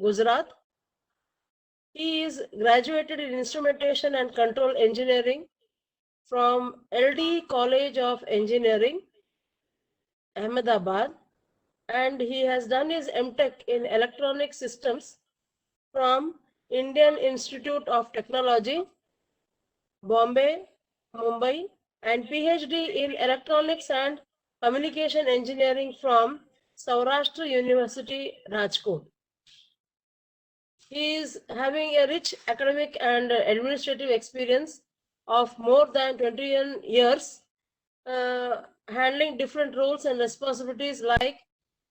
Gujarat. He is graduated in Instrumentation and Control Engineering from LD College of Engineering, Ahmedabad, and he has done his MTech in Electronic Systems from Indian Institute of Technology, Bombay, Mumbai, and PhD in Electronics and Communication Engineering from Saurashtra University, Rajkot. He is having a rich academic and administrative experience of more than 21 years, handling different roles and responsibilities like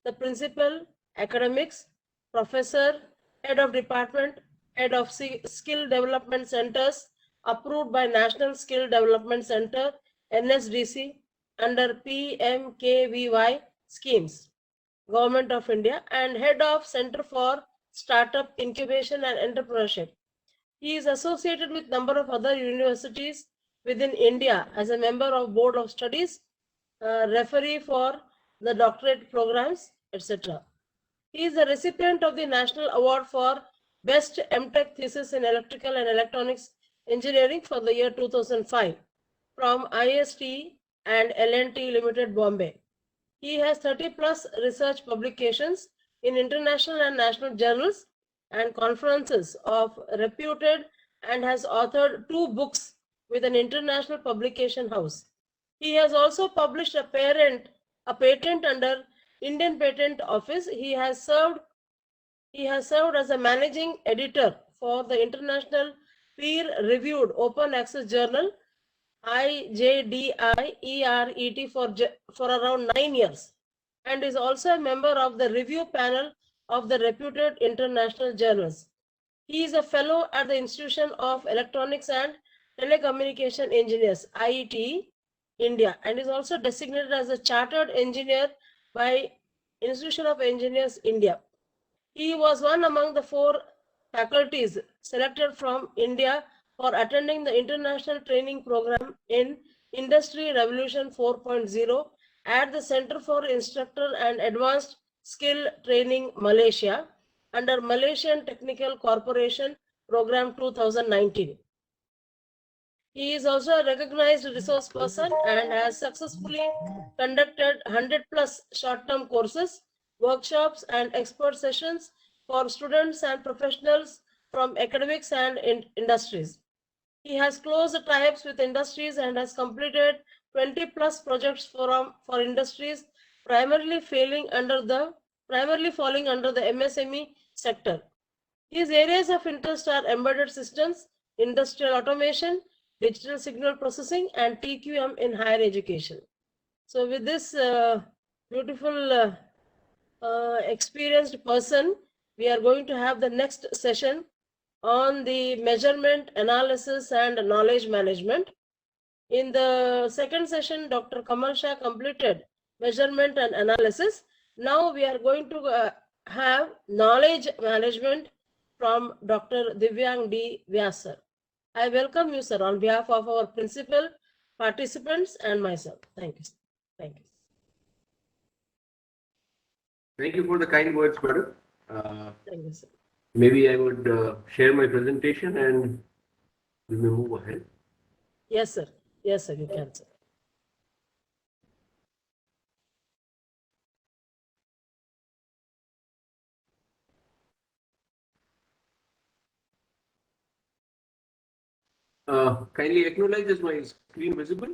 the principal, academics, professor, head of department, head of skill development centers approved by National Skill Development Center, NSDC, under PMKVY schemes, Government of India, and head of Center for Startup Incubation and Entrepreneurship. He is associated with number of other universities within India as a member of Board of Studies, referee for the doctorate programs, etc. He is the recipient of the National Award for Best MTech Thesis in Electrical and Electronics Engineering for the year 2005 from IST and L&T Limited, Bombay. He has 30 plus research publications in international and national journals and conferences of reputed and has authored 2 books with an international publication house. He has also published a patent under Indian Patent Office. He has served as a managing editor for the international peer-reviewed open access journal IJDIERET for around 9 years, and is also a member of the review panel of the reputed international journals. He is a fellow at the Institution of Electronics and Telecommunication Engineers, IET, India, and is also designated as a chartered engineer by Institution of Engineers, India. He was one among the 4 faculties selected from India for attending the international training program in Industry Revolution 4.0 at the Center for Instructor and Advanced Skill Training, Malaysia, under Malaysian Technical Corporation Program 2019. He is also a recognized resource person and has successfully conducted 100 plus short-term courses, workshops, and expert sessions for students and professionals from academics and industries. He has close tie-ups with industries and has completed 20 plus projects for industries, primarily falling under the MSME sector. His areas of interest are embedded systems, industrial automation, digital signal processing, and TQM in higher education. So with this beautiful experienced person, we are going to have the next session on the measurement, analysis, and knowledge management. In the second session, Dr. Kamal Shah completed measurement and analysis. Now we are going to have knowledge management from Dr. Divyang D. Vyas, sir. I welcome you, sir, on behalf of our principal, participants, and myself. Thank you. Thank you. Thank you for the kind words, madam. Thank you, sir. Maybe I would share my presentation and we may move ahead. Yes, sir. Yes, sir, you can, sir. Kindly acknowledge, is my screen visible?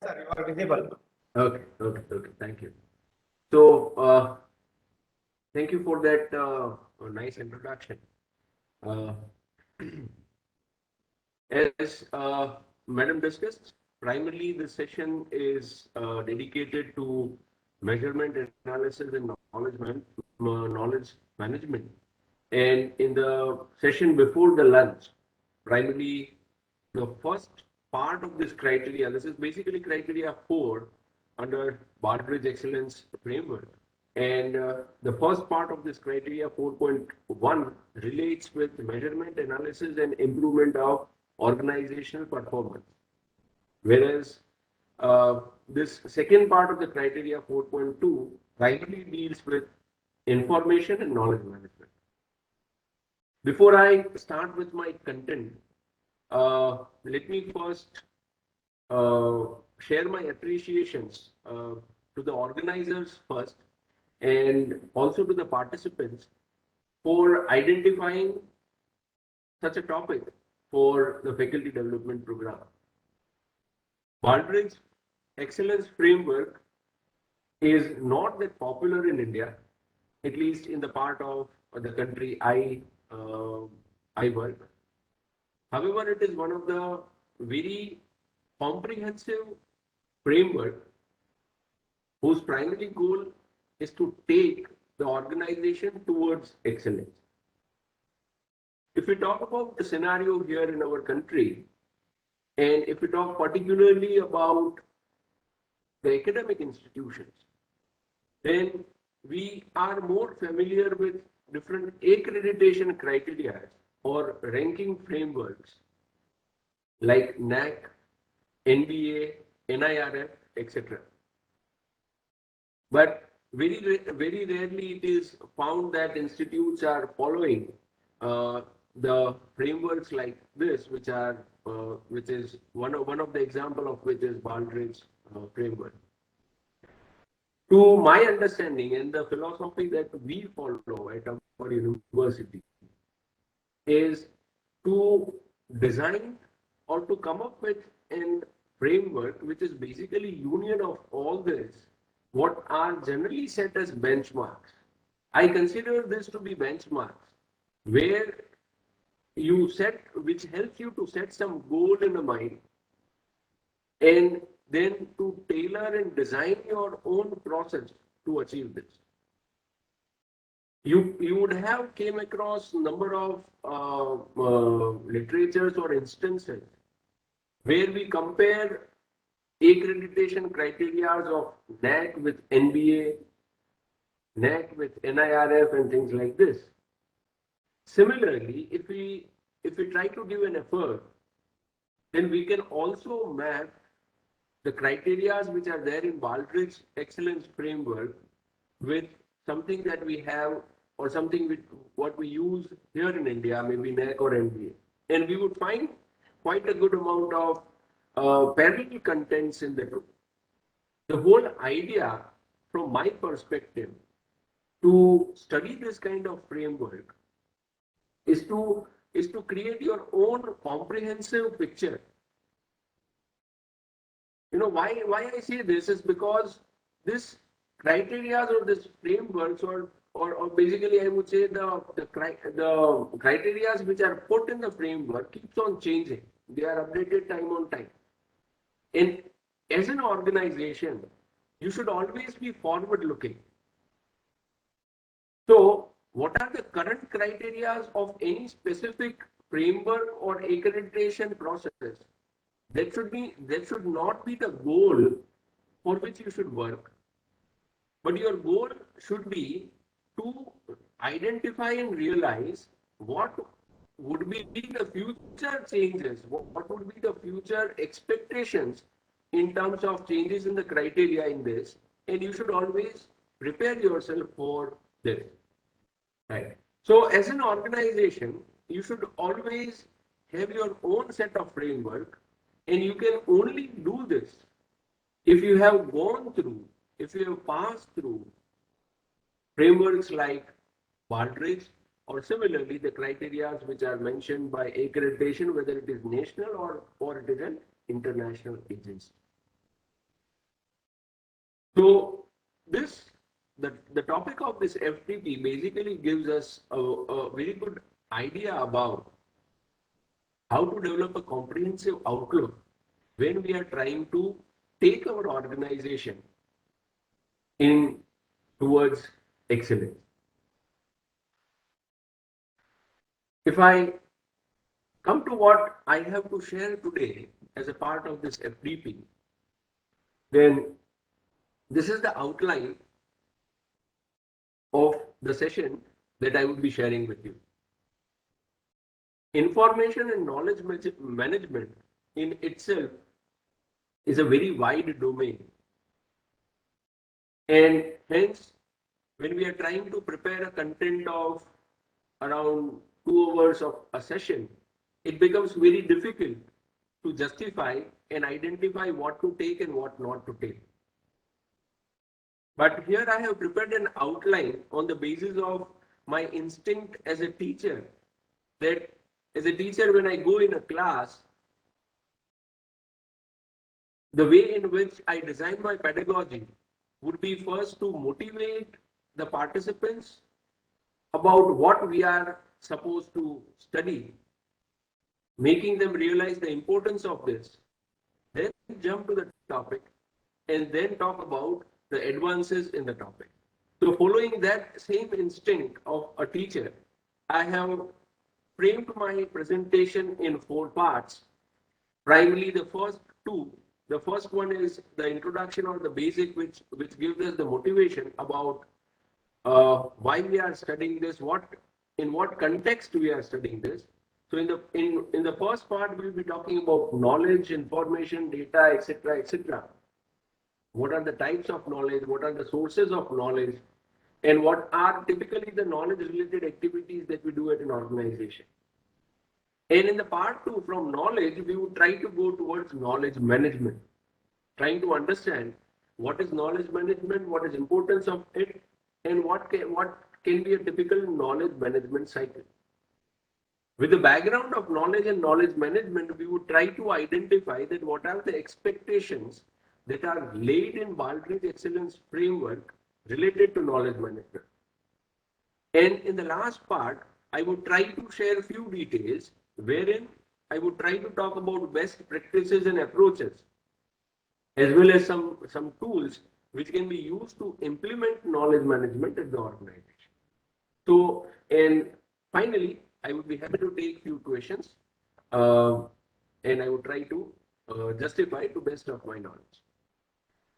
Sir, you are visible. Okay, thank you. So, thank you for that nice introduction. As Madam discussed, primarily this session is dedicated to measurement analysis and knowledge management. And in the session before the lunch, primarily the first part of this criteria, this is basically criteria 4 under Baldrgie Excellence Framework. And the first part of this criteria 4.1 relates with measurement, analysis, and improvement of organizational performance. Whereas this second part of the criteria 4.2 primarily deals with information and knowledge management. Before I start with my content, let me first uh, share my appreciations to the organizers first and also to the participants for identifying such a topic for the faculty development program. Baldrgie's excellence framework is not that popular in India, at least in the part of the country uh, I work. However, it is one of the very comprehensive framework whose primary goal is to take the organization towards excellence. If we talk about the scenario here in our country, and if we talk particularly about the academic institutions, then we are more familiar with different accreditation criteria or ranking frameworks like NAC, NBA, NIRF, etc. But very rarely it is found that institutes are following the frameworks like this, which is one of the example of which is Baldrgie's framework. To my understanding and the philosophy that we follow at our university is to design or to come up with a framework which is basically union of all this, what are generally set as benchmarks. I consider this to be benchmarks where you set, which helps you to set some goal in the mind and then to tailor and design your own process to achieve this. You would have came across number of literatures or instances where we compare accreditation criteria of NAC with NBA, NAC with NIRF and things like this. Similarly, if we try to give an effort, then we can also map the criteria which are there in Baldrgie's excellence framework with something that we have or something with what we use here in India, maybe NAC or NBA. And we would find quite a good amount of parallel contents in the two. The whole idea, from my perspective, to study this kind of framework is to create your own comprehensive picture. You know why I say this is because this criteria or this frameworks or basically I would say the criteria which are put in the framework keeps on changing. They are updated time on time. And as an organization, you should always be forward looking. So what are the current criteria of any specific framework or accreditation process? That should not be the goal for which you should work. But your goal should be to identify and realize what would be the future changes, what would be the future expectations in terms of changes in the criteria in this, and you should always prepare yourself for this. Right. So as an organization, you should always have your own set of framework, and you can only do this if you have gone through, if you have passed through frameworks like Baldrgie's or similarly the criteria which are mentioned by accreditation, whether it is national or it is an international agency. So this the topic of this FDP basically gives us a very good idea about how to develop a comprehensive outlook when we are trying to take our organization in towards excellence. If I come to what I have to share today as a part of this FDP, then this is the outline of the session that I would be sharing with you. Information and knowledge management in itself is a very wide domain, and hence when we are trying to prepare a content of around 2 hours of a session, it becomes very difficult to justify and identify what to take and what not to take. But here I have prepared an outline on the basis of my instinct as a teacher, that as a teacher, when I go in a class, the way in which I design my pedagogy would be first to motivate the participants about what we are supposed to study, making them realize the importance of this, then jump to the topic, and then talk about the advances in the topic. So, following that same instinct of a teacher, I have framed my presentation in 4 parts. Primarily, the first two. The first one is the introduction or the basic, which gives us the motivation about why we are studying this, in what context we are studying this. So in the first part, we'll be talking about knowledge, information, data, etc., etc. What are the types of knowledge? What are the sources of knowledge? And what are typically the knowledge-related activities that we do at an organization? And in the part two, from knowledge, we would try to go towards knowledge management, trying to understand what is knowledge management, what is importance of it, and what can be a typical knowledge management cycle. With the background of knowledge and knowledge management, we would try to identify that what are the expectations that are laid in Baldrgie Excellence Framework related to knowledge management. And in the last part, I would try to share a few details wherein I would try to talk about best practices and approaches, as well as some tools which can be used to implement knowledge management at the organization. So, and finally, I would be happy to take few questions, and I would try to justify to best of my knowledge.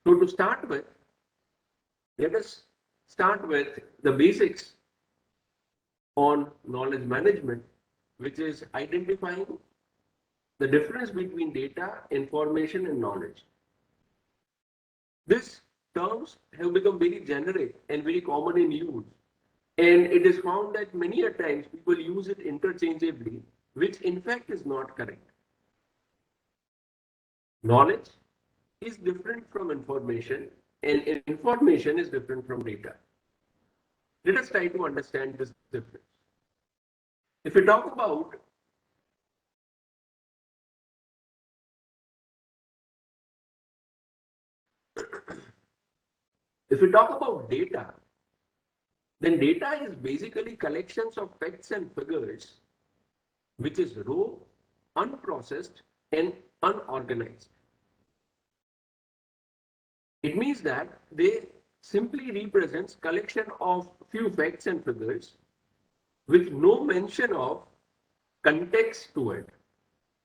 So to start with, let us start with the basics on knowledge management, which is identifying the difference between data, information, and knowledge. These terms have become very generic and very common in use. And it is found that many a times people use it interchangeably, which in fact is not correct. Knowledge is different from information, and information is different from data. Let us try to understand this difference. If we talk about data, then data is basically collections of facts and figures, which is raw, unprocessed, and unorganized. It means that they simply represents collection of few facts and figures with no mention of context to it.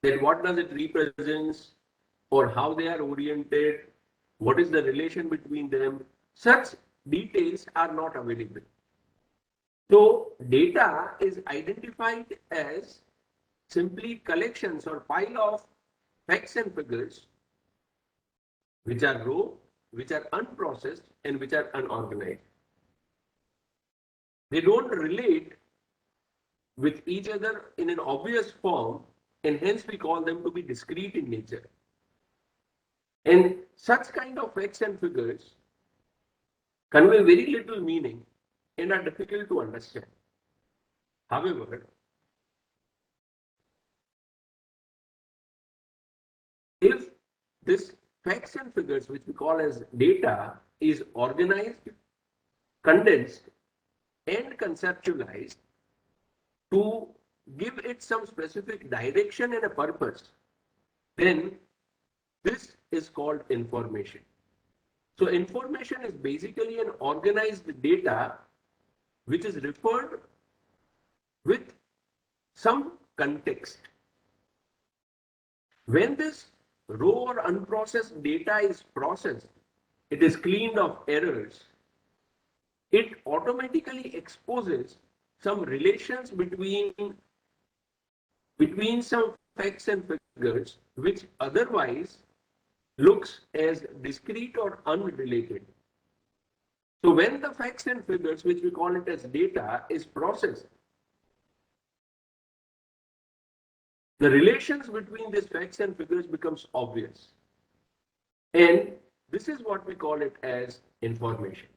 That what does it represents, or how they are oriented, what is the relation between them. Such details are not available. So data is identified as simply collections or pile of facts and figures which are raw, which are unprocessed, and which are unorganized. They don't relate with each other in an obvious form, and hence we call them to be discrete in nature. And such kind of facts and figures convey very little meaning and are difficult to understand. However, if this facts and figures, which we call as data, is organized, condensed, and conceptualized to give it some specific direction and a purpose, then this is called information. So information is basically an organized data which is referred with some context. When this raw or unprocessed data is processed, it is cleaned of errors, it automatically exposes some relations between some facts and figures which otherwise looks as discrete or unrelated. So when the facts and figures, which we call it as data, is processed, the relations between these facts and figures becomes obvious. And this is what we call it as information.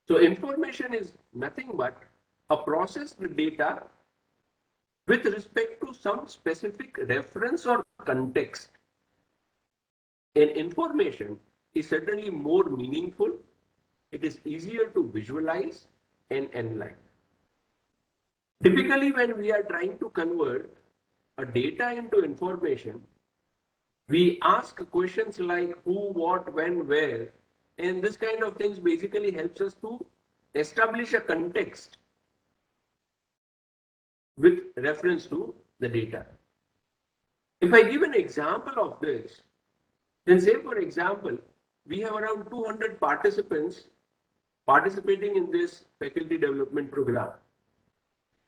So information is nothing but a processed data with respect to some specific reference or context. And information is certainly more meaningful, it is easier to visualize and analyze. Typically, when we are trying to convert a data into information, we ask questions like who, what, when, where, and this kind of things basically helps us to establish a context with reference to the data. If I give an example of this, then say for example, we have around 200 participants participating in this faculty development program.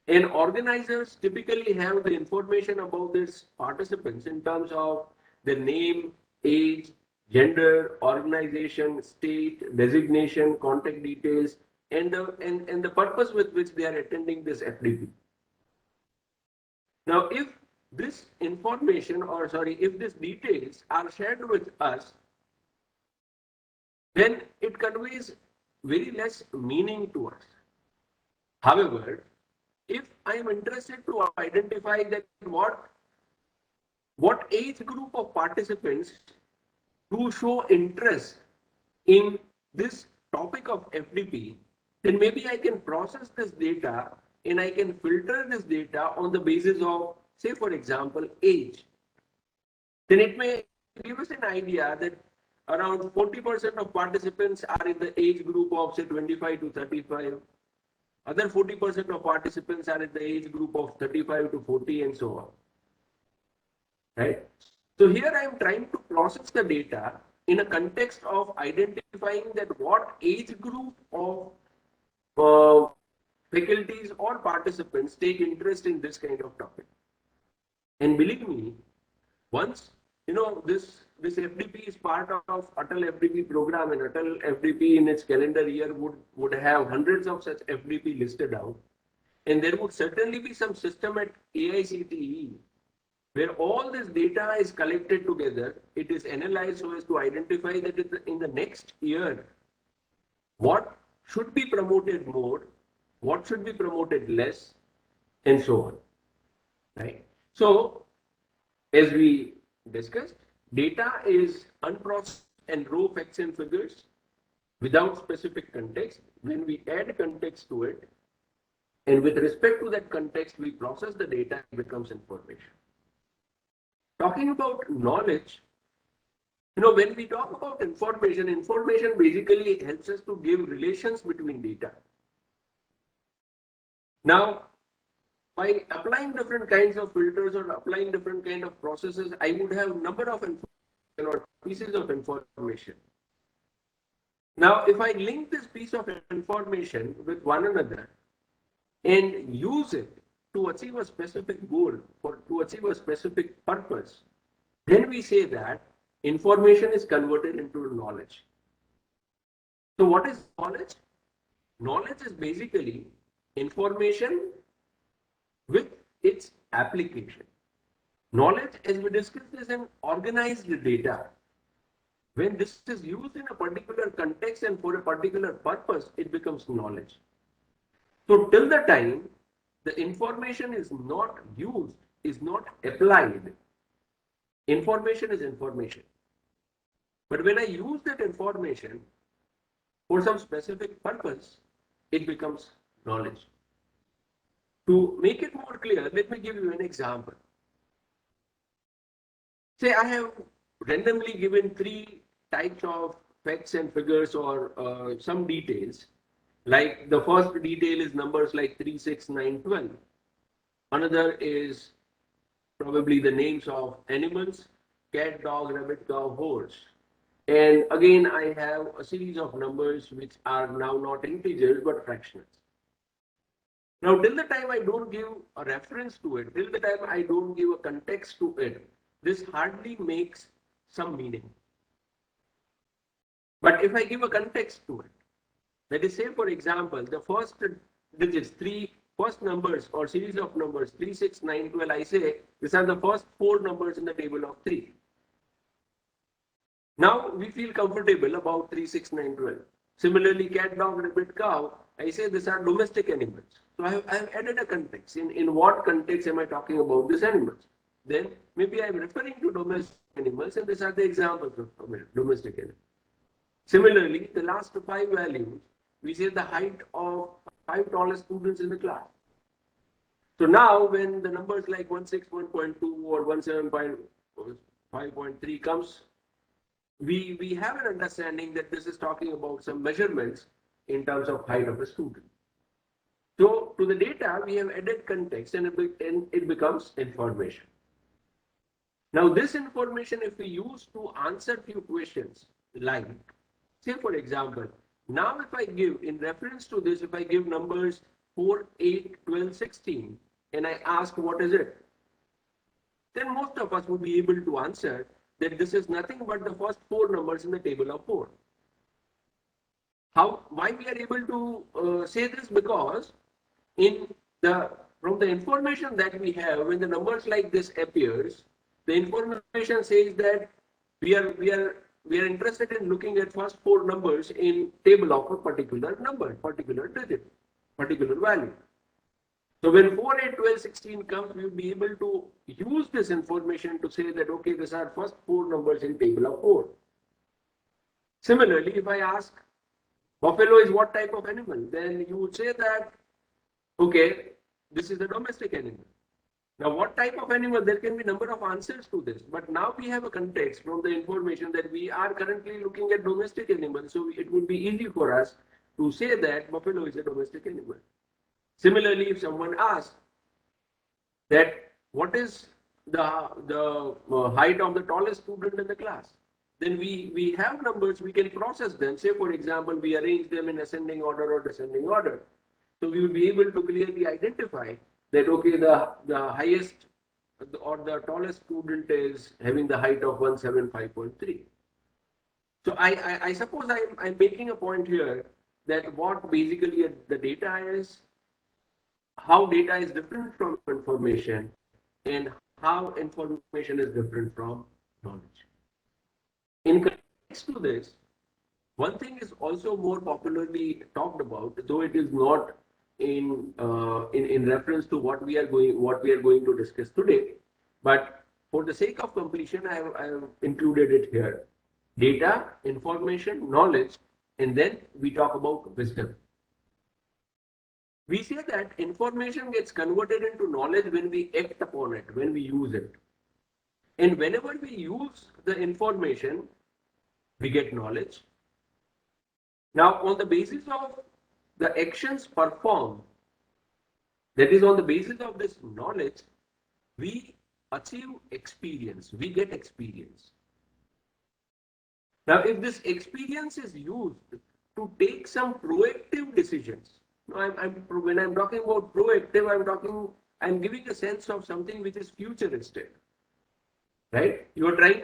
And organizers typically have the information about these participants in terms of their name, age, gender, organization, state, designation, contact details, and the purpose with which they are attending this FDP. Now, if this information, or sorry, if these details are shared with us, then it conveys very less meaning to us. However, if I am interested to identify that what age group of participants who show interest in this topic of FDP, then maybe I can process this data and I can filter this data on the basis of, say, for example, age. Then it may give us an idea that around 40% of participants are in the age group of, say, 25 to 35. Other 40% of participants are in the age group of 35 to 40 and so on. Right? So here I am trying to process the data in a context of identifying that what age group of faculties or participants take interest in this kind of topic. And believe me, once this FDP is part of ATAL FDP program, and ATAL FDP in its calendar year would have hundreds of such FDP listed out, and there would certainly be some system at AICTE where all this data is collected together, it is analyzed so as to identify that in the next year, what should be promoted more, what should be promoted less, and so on. Right? So, as we discussed, data is unprocessed and raw facts and figures without specific context. When we add context to it, and with respect to that context, we process the data, it becomes information. Talking about knowledge, when we talk about information, information basically helps us to give relations between data. Now, by applying different kinds of filters or applying different kind of processes, I would have a number of information or pieces of information. Now, if I link this piece of information with one another and use it to achieve a specific goal or to achieve a specific purpose, then we say that information is converted into knowledge. So what is knowledge? Knowledge is basically information with its application. Knowledge, as we discussed, is an organized data. When this is used in a particular context and for a particular purpose, it becomes knowledge. So till the time the information is not used, is not applied, information is information. But when I use that information for some specific purpose, it becomes knowledge. To make it more clear, let me give you an example. Say I have randomly given three types of facts and figures or some details. Like the first detail is numbers like 3, 6, 9, 12. Another is probably the names of animals, cat, dog, rabbit, cow, horse. And again, I have a series of numbers which are now not integers but fractionals. Now, till the time I don't give a reference to it, till the time I don't give a context to it, this hardly makes some meaning. But if I give a context to it, That is, say for example, the first digits, first numbers or series of numbers 3, 6, 9, 12. I say these are the first 4 numbers in the table of 3. Now we feel comfortable about 3, 6, 9, 12. Similarly, cat, dog, rabbit, cow, I say these are domestic animals. So I have added a context. In what context am I talking about these animals? Then maybe I am referring to domestic animals, and these are the examples of domestic animals. Similarly, the last 5 values, we say the height of 5 tallest students in the class. So now when the numbers like 161.2 or 175.3 comes, we have an understanding that this is talking about some measurements in terms of height of a student. So to the data, we have added context and it becomes information. Now this information, if we use to answer few questions, like, say for example, now if I give, in reference to this, if I give numbers 4, 8, 12, 16, and I ask what is it, then most of us would be able to answer that this is nothing but the first 4 numbers in the table of 4. Why we are able to say this? Because from the information that we have, when the numbers like this appears, the information says that we are interested in looking at first 4 numbers in table of a particular number, particular digit, particular value. So when 4, 8, 12, 16 comes, we will be able to use this information to say that, okay, these are first 4 numbers in table of 4. Similarly, if I ask, buffalo is what type of animal? Then you would say that, okay, this is a domestic animal. Now, what type of animal? There can be number of answers to this. But now we have a context from the information that we are currently looking at domestic animals. So it would be easy for us to say that buffalo is a domestic animal. Similarly, if someone asks that what is the height of the tallest student in the class, then we have numbers, we can process them. Say, for example, we arrange them in ascending order or descending order. So we will be able to clearly identify that, okay, the highest or the tallest student is having the height of 175.3. So I suppose I'm making a point here that what basically the data is, how data is different from information, and how information is different from knowledge. In context to this, one thing is also more popularly talked about, though it is not in reference to what we are going to discuss today, but for the sake of completion, I have included it here: data, information, knowledge, and then we talk about wisdom. We say that information gets converted into knowledge when we act upon it, when we use it. And whenever we use the information, we get knowledge. Now, on the basis of the actions performed, that is, on the basis of this knowledge, we achieve experience, we get experience. Now, if this experience is used to take some proactive decisions, when I'm talking about proactive, I'm giving a sense of something which is futuristic, right? You are trying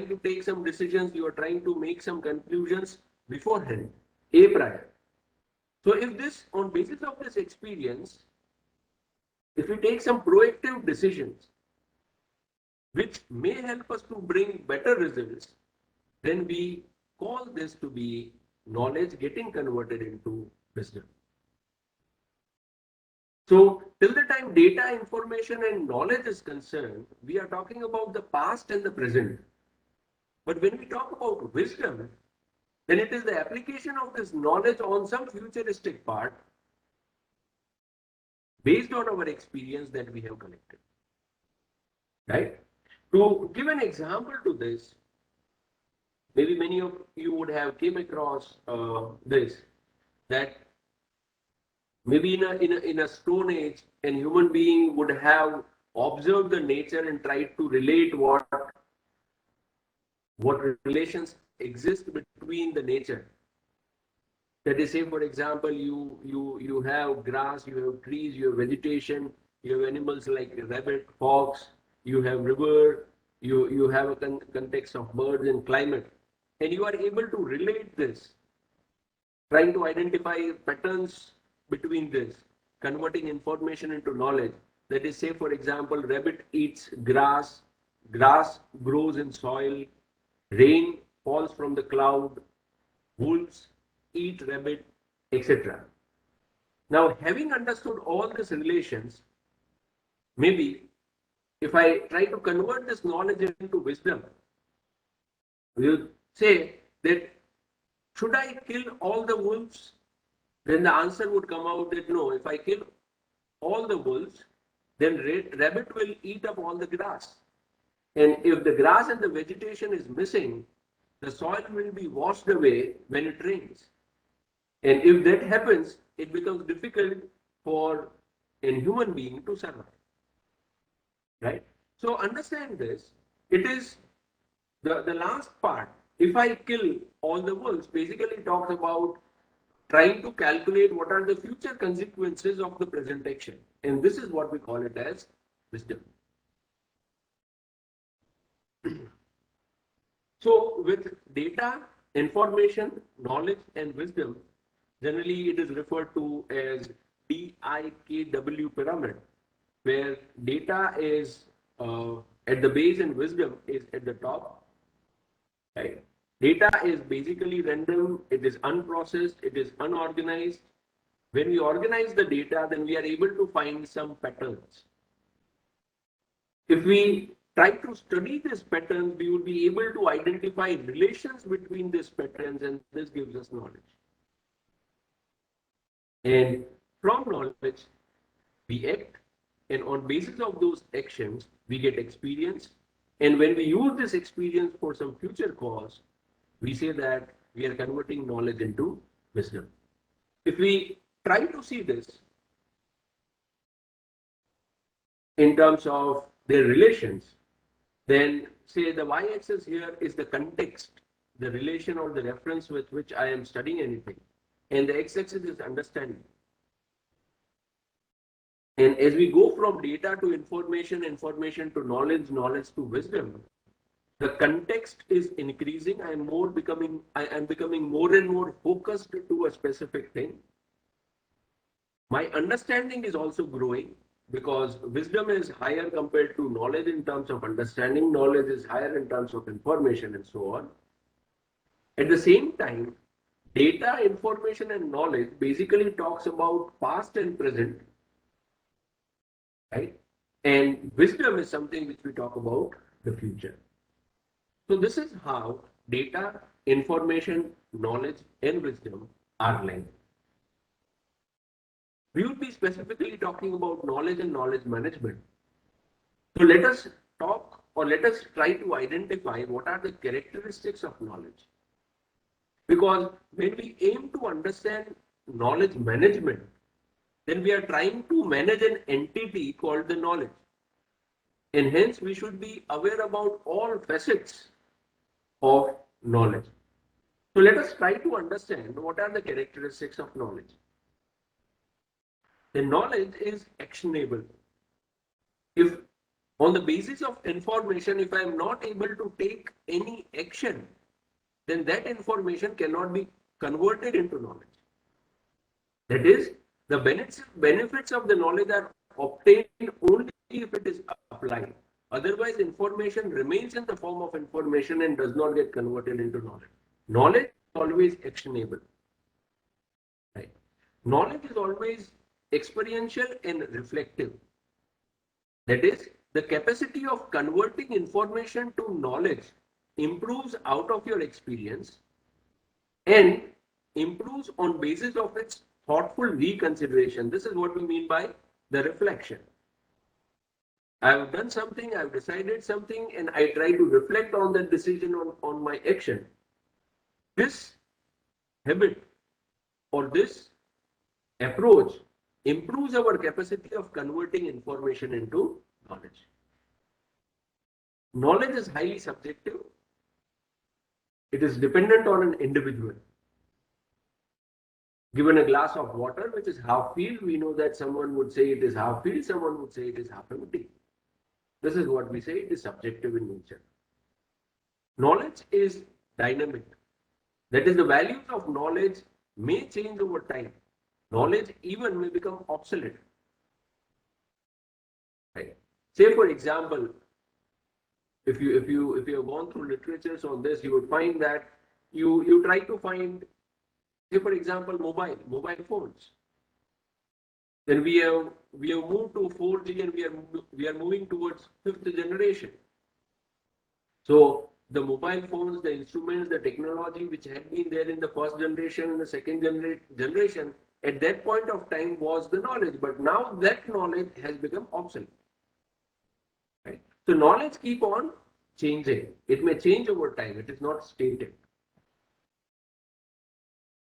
to take some decisions, you are trying to make some conclusions beforehand, prior. So if this, on basis of this experience, if we take some proactive decisions, which may help us to bring better results, then we call this to be knowledge getting converted into wisdom. So till the time data, information, and knowledge is concerned, we are talking about the past and the present. But when we talk about wisdom, then it is the application of this knowledge on some futuristic part based on our experience that we have collected. Right? To give an example to this, maybe many of you would have came across this, that maybe in a stone age, a human being would have observed the nature and tried to relate what relations exist between the nature. That is, say for example, you have grass, you have trees, you have vegetation, you have animals like rabbit, fox, you have river, you have a context of birds and climate, and you are able to relate this trying to identify patterns between this, converting information into knowledge. That is, say, for example, rabbit eats grass, grass grows in soil, rain falls from the cloud, wolves eat rabbit, etc. Now, having understood all these relations, maybe if I try to convert this knowledge into wisdom, you say that should I kill all the wolves? Then the answer would come out that no, if I kill all the wolves, then rabbit will eat up all the grass. And if the grass and the vegetation is missing, the soil will be washed away when it rains. And if that happens, it becomes difficult for a human being to survive. Right? So understand this. It is the last part. If I kill all the wolves, basically talks about trying to calculate what are the future consequences of the present action. And this is what we call it as wisdom. So with data, information, knowledge, and wisdom, generally it is referred to as Bikw Pyramid, where data is at the base and wisdom is at the top. Right? Data is basically random, it is unprocessed, it is unorganized. When we organize the data, then we are able to find some patterns. If we try to study these patterns, we will be able to identify relations between these patterns, and this gives us knowledge. And from knowledge, we act, and on basis of those actions, we get experience. And when we use this experience for some future cause, we say that we are converting knowledge into wisdom. If we try to see this in terms of their relations, then say the y-axis here is the context, the relation or the reference with which I am studying anything, and the x-axis is understanding. And as we go from data to information, information to knowledge, knowledge to wisdom, the context is increasing. I am becoming more and more focused to a specific thing. My understanding is also growing because wisdom is higher compared to knowledge in terms of understanding. Knowledge is higher in terms of information and so on. At the same time, data, information, and knowledge basically talks about past and present, right? And wisdom is something which we talk about the future. So this is how data, information, knowledge, and wisdom are linked. We will be specifically talking about knowledge and knowledge management. So let us talk, or let us try to identify what are the characteristics of knowledge. Because when we aim to understand knowledge management, then we are trying to manage an entity called the knowledge. And hence we should be aware about all facets of knowledge. So let us try to understand what are the characteristics of knowledge. The knowledge is actionable. If on the basis of information, if I am not able to take any action, then that information cannot be converted into knowledge. That is, the benefits of the knowledge are obtained only if it is applied. Otherwise, information remains in the form of information and does not get converted into knowledge. Knowledge is always actionable. Right? Knowledge is always experiential and reflective. That is, the capacity of converting information to knowledge improves out of your experience and improves on basis of its thoughtful reconsideration. This is what we mean by the reflection. I have done something, I have decided something, and I try to reflect on that decision on my action. This habit or this approach improves our capacity of converting information into knowledge. Knowledge is highly subjective. It is dependent on an individual. Given a glass of water which is half filled, we know that someone would say it is half filled, someone would say it is half empty. This is what we say, it is subjective in nature. Knowledge is dynamic. That is, the values of knowledge may change over time. Knowledge even may become obsolete. Right? Say for example, if you have gone through literatures on this, you would find that you try to find, say for example, mobile phones. Then we have moved to 4G and we are moving towards fifth generation. So the mobile phones, the instruments, the technology which had been there in the first generation and the second generation, at that point of time was the knowledge, but now that knowledge has become obsolete. Right? So knowledge keep on changing. It may change over time. It is not static.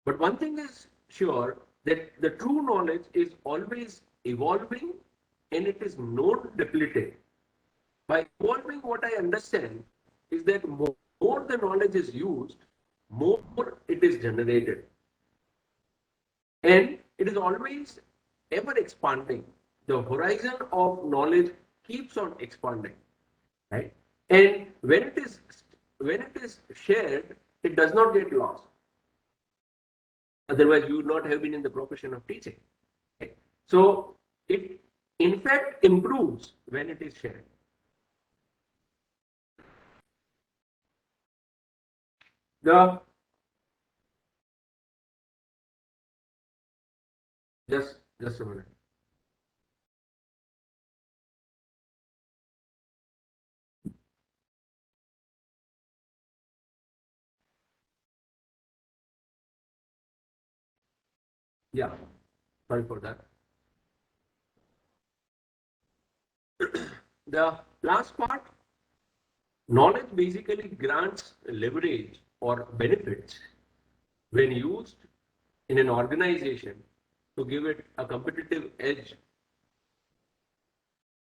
But one thing is sure, that the true knowledge is always evolving and it is not depleted. By evolving, what I understand is that more the knowledge is used, more it is generated. And it is always ever expanding. The horizon of knowledge keeps on expanding. Right? And when it is shared, it does not get lost. Otherwise, you would not have been in the profession of teaching. Right? So it in fact improves when it is shared. The just a minute. Yeah, sorry for that. The last part, knowledge basically grants leverage or benefits when used in an organization to give it a competitive edge,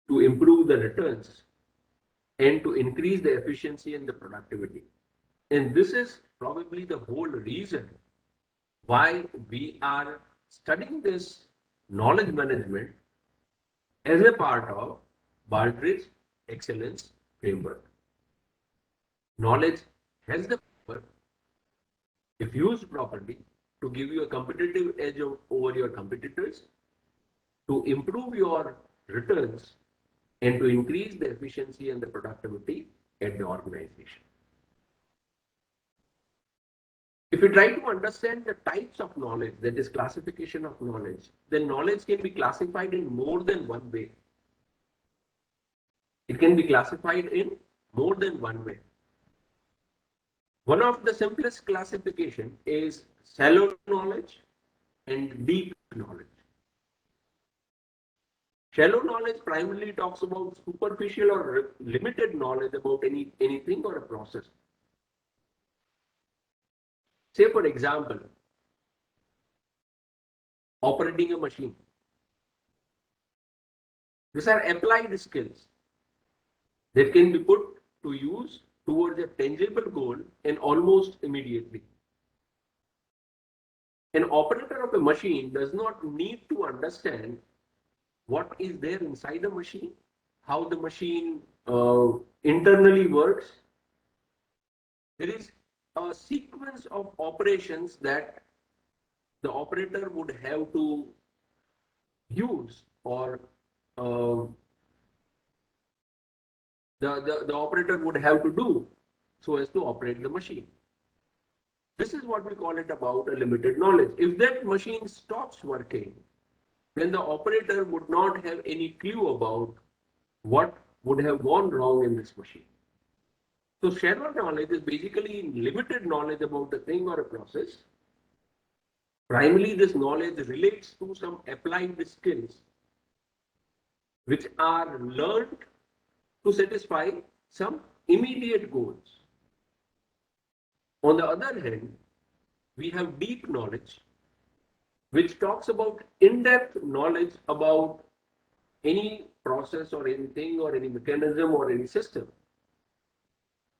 to improve the returns, and to increase the efficiency and the productivity. And this is probably the whole reason why we are studying this knowledge management as a part of Baldrige Excellence Framework. Knowledge has the power, if used properly, to give you a competitive edge over your competitors, to improve your returns, and to increase the efficiency and the productivity at the organization. If you try to understand the types of knowledge, that is classification of knowledge, then knowledge can be classified in more than one way. It can be classified in more than one way. One of the simplest classification is shallow knowledge and deep knowledge. Shallow knowledge primarily talks about superficial or limited knowledge about anything or a process. Say for example, operating a machine. These are applied skills that can be put to use towards a tangible goal and almost immediately. An operator of a machine does not need to understand what is there inside the machine, how the machine internally works. There is a sequence of operations that the operator would have to use, or the operator would have to do so as to operate the machine. This is what we call it about a limited knowledge. If that machine stops working, then the operator would not have any clue about what would have gone wrong in this machine. So shallow knowledge is basically limited knowledge about a thing or a process. Primarily, this knowledge relates to some applied skills which are learned to satisfy some immediate goals. On the other hand, we have deep knowledge, which talks about in-depth knowledge about any process or anything or any mechanism or any system,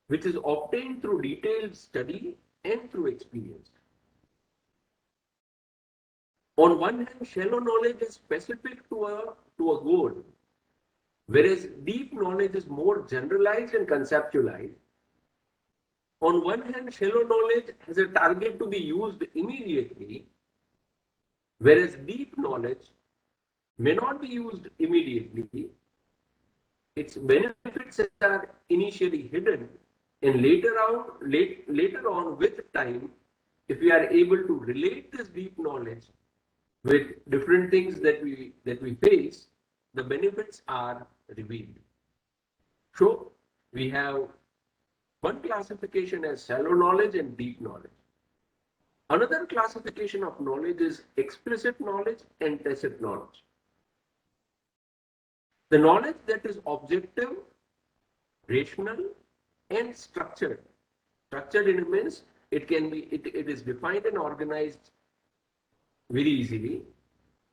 which is obtained through detailed study and through experience. On one hand, shallow knowledge is specific to a goal, whereas deep knowledge is more generalized and conceptualized, On one hand, shallow knowledge has a target to be used immediately, whereas deep knowledge may not be used immediately. Its benefits are initially hidden, and later on with time, if we are able to relate this deep knowledge with different things that we face, the benefits are revealed. So we have one classification as shallow knowledge and deep knowledge. Another classification of knowledge is explicit knowledge and tacit knowledge. The knowledge that is objective, rational, and structured. Structured in a means it is defined and organized very easily.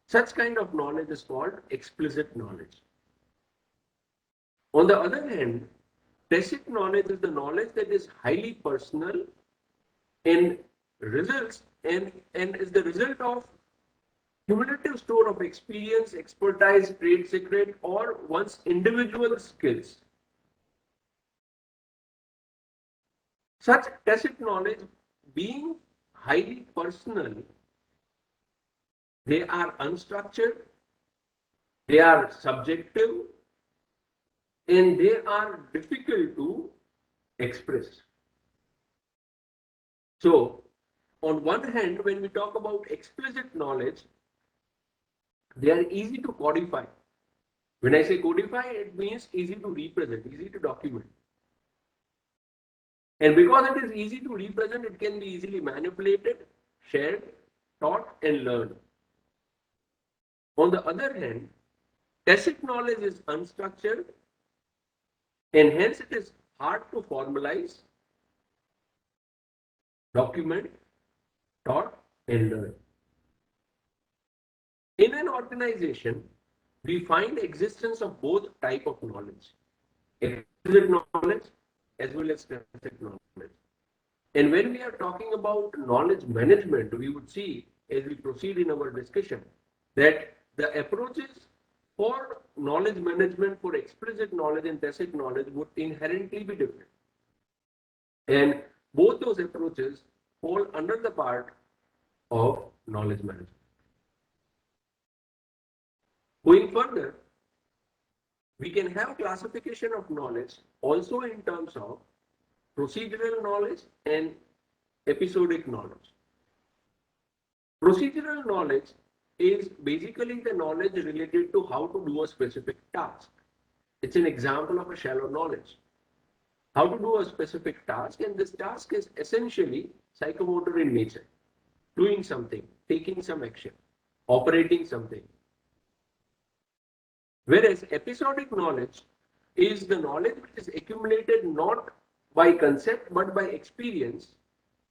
Such kind of knowledge is called explicit knowledge. On the other hand, tacit knowledge is the knowledge that is highly personal and results and is the result of cumulative store of experience, expertise, trade secret, or one's individual skills. Such tacit knowledge being highly personal, they are unstructured, they are subjective, and they are difficult to express. So, on one hand, when we talk about explicit knowledge, they are easy to codify. When I say codify, it means easy to represent, easy to document. And because it is easy to represent, it can be easily manipulated, shared, taught, and learned. On the other hand, tacit knowledge is unstructured, and hence it is hard to formalize, document, taught, and learn. In an organization, we find existence of both type of knowledge, explicit knowledge as well as tacit knowledge. And when we are talking about knowledge management, we would see as we proceed in our discussion that the approaches for knowledge management for explicit knowledge and tacit knowledge would inherently be different. And both those approaches fall under the part of knowledge management. Going further, we can have classification of knowledge also in terms of procedural knowledge and episodic knowledge. Procedural knowledge is basically the knowledge related to how to do a specific task. It's an example of a shallow knowledge. How to do a specific task, and this task is essentially psychomotor in nature. Doing something, taking some action, operating something. Whereas episodic knowledge is the knowledge which is accumulated not by concept but by experience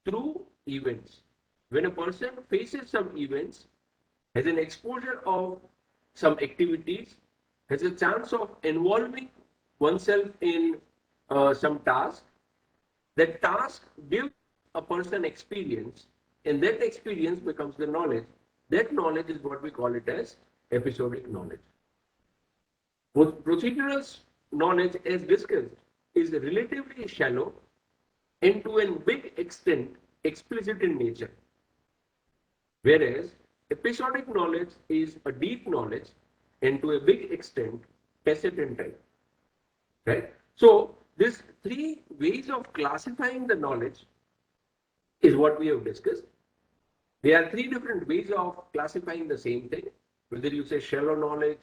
through events. When a person faces some events, has an exposure of some activities, has a chance of involving oneself in some task, that task gives a person experience, and that experience becomes the knowledge. That knowledge is what we call it as episodic knowledge. Procedural knowledge, as discussed, is relatively shallow and to a big extent explicit in nature. Whereas episodic knowledge is a deep knowledge and to a big extent tacit in type. Right? So, these three ways of classifying the knowledge is what we have discussed. There are three different ways of classifying the same thing, whether you say shallow knowledge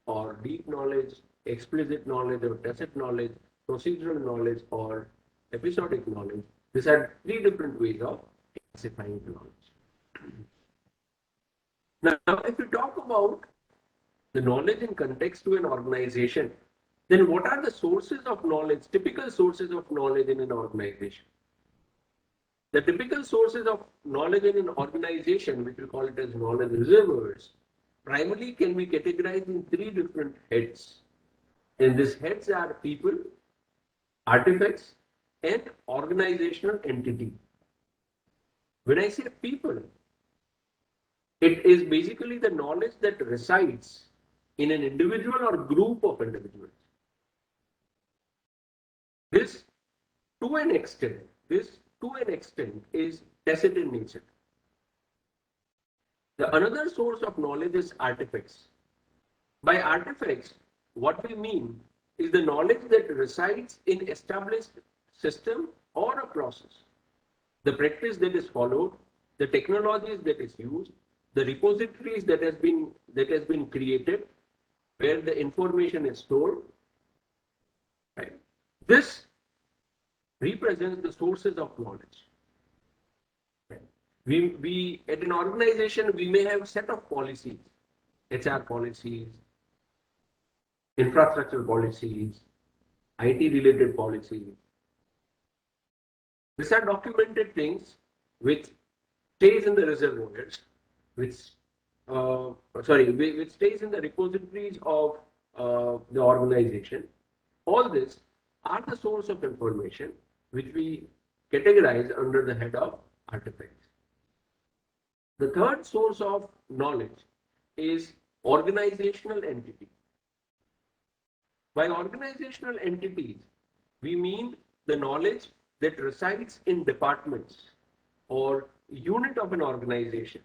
or deep knowledge, explicit knowledge or tacit knowledge, procedural knowledge or episodic knowledge. These are three different ways of classifying the knowledge. Now, if we talk about the knowledge in context to an organization, then what are the sources of knowledge, typical sources of knowledge in an organization? The typical sources of knowledge in an organization, which we call it as knowledge reservoirs, primarily can be categorized in three different heads. And these heads are people, artifacts, and organizational entity. When I say people, it is basically the knowledge that resides in an individual or group of individuals. This, to an extent, this to an extent is tacit in nature. The another source of knowledge is artifacts. By artifacts, what we mean is the knowledge that resides in established system or a process, the practice that is followed, the technologies that is used, the repositories that has been created, where the information is stored. Right? This represents the sources of knowledge. Right? We at an organization we may have a set of policies, HR policies, infrastructure policies, IT related policies. These are documented things which stays in the reservoirs, which which stays in the repositories of the organization. All this are the source of information which we categorize under the head of artifacts. The third source of knowledge is organizational entity. By organizational entities, we mean the knowledge that resides in departments or unit of an organization,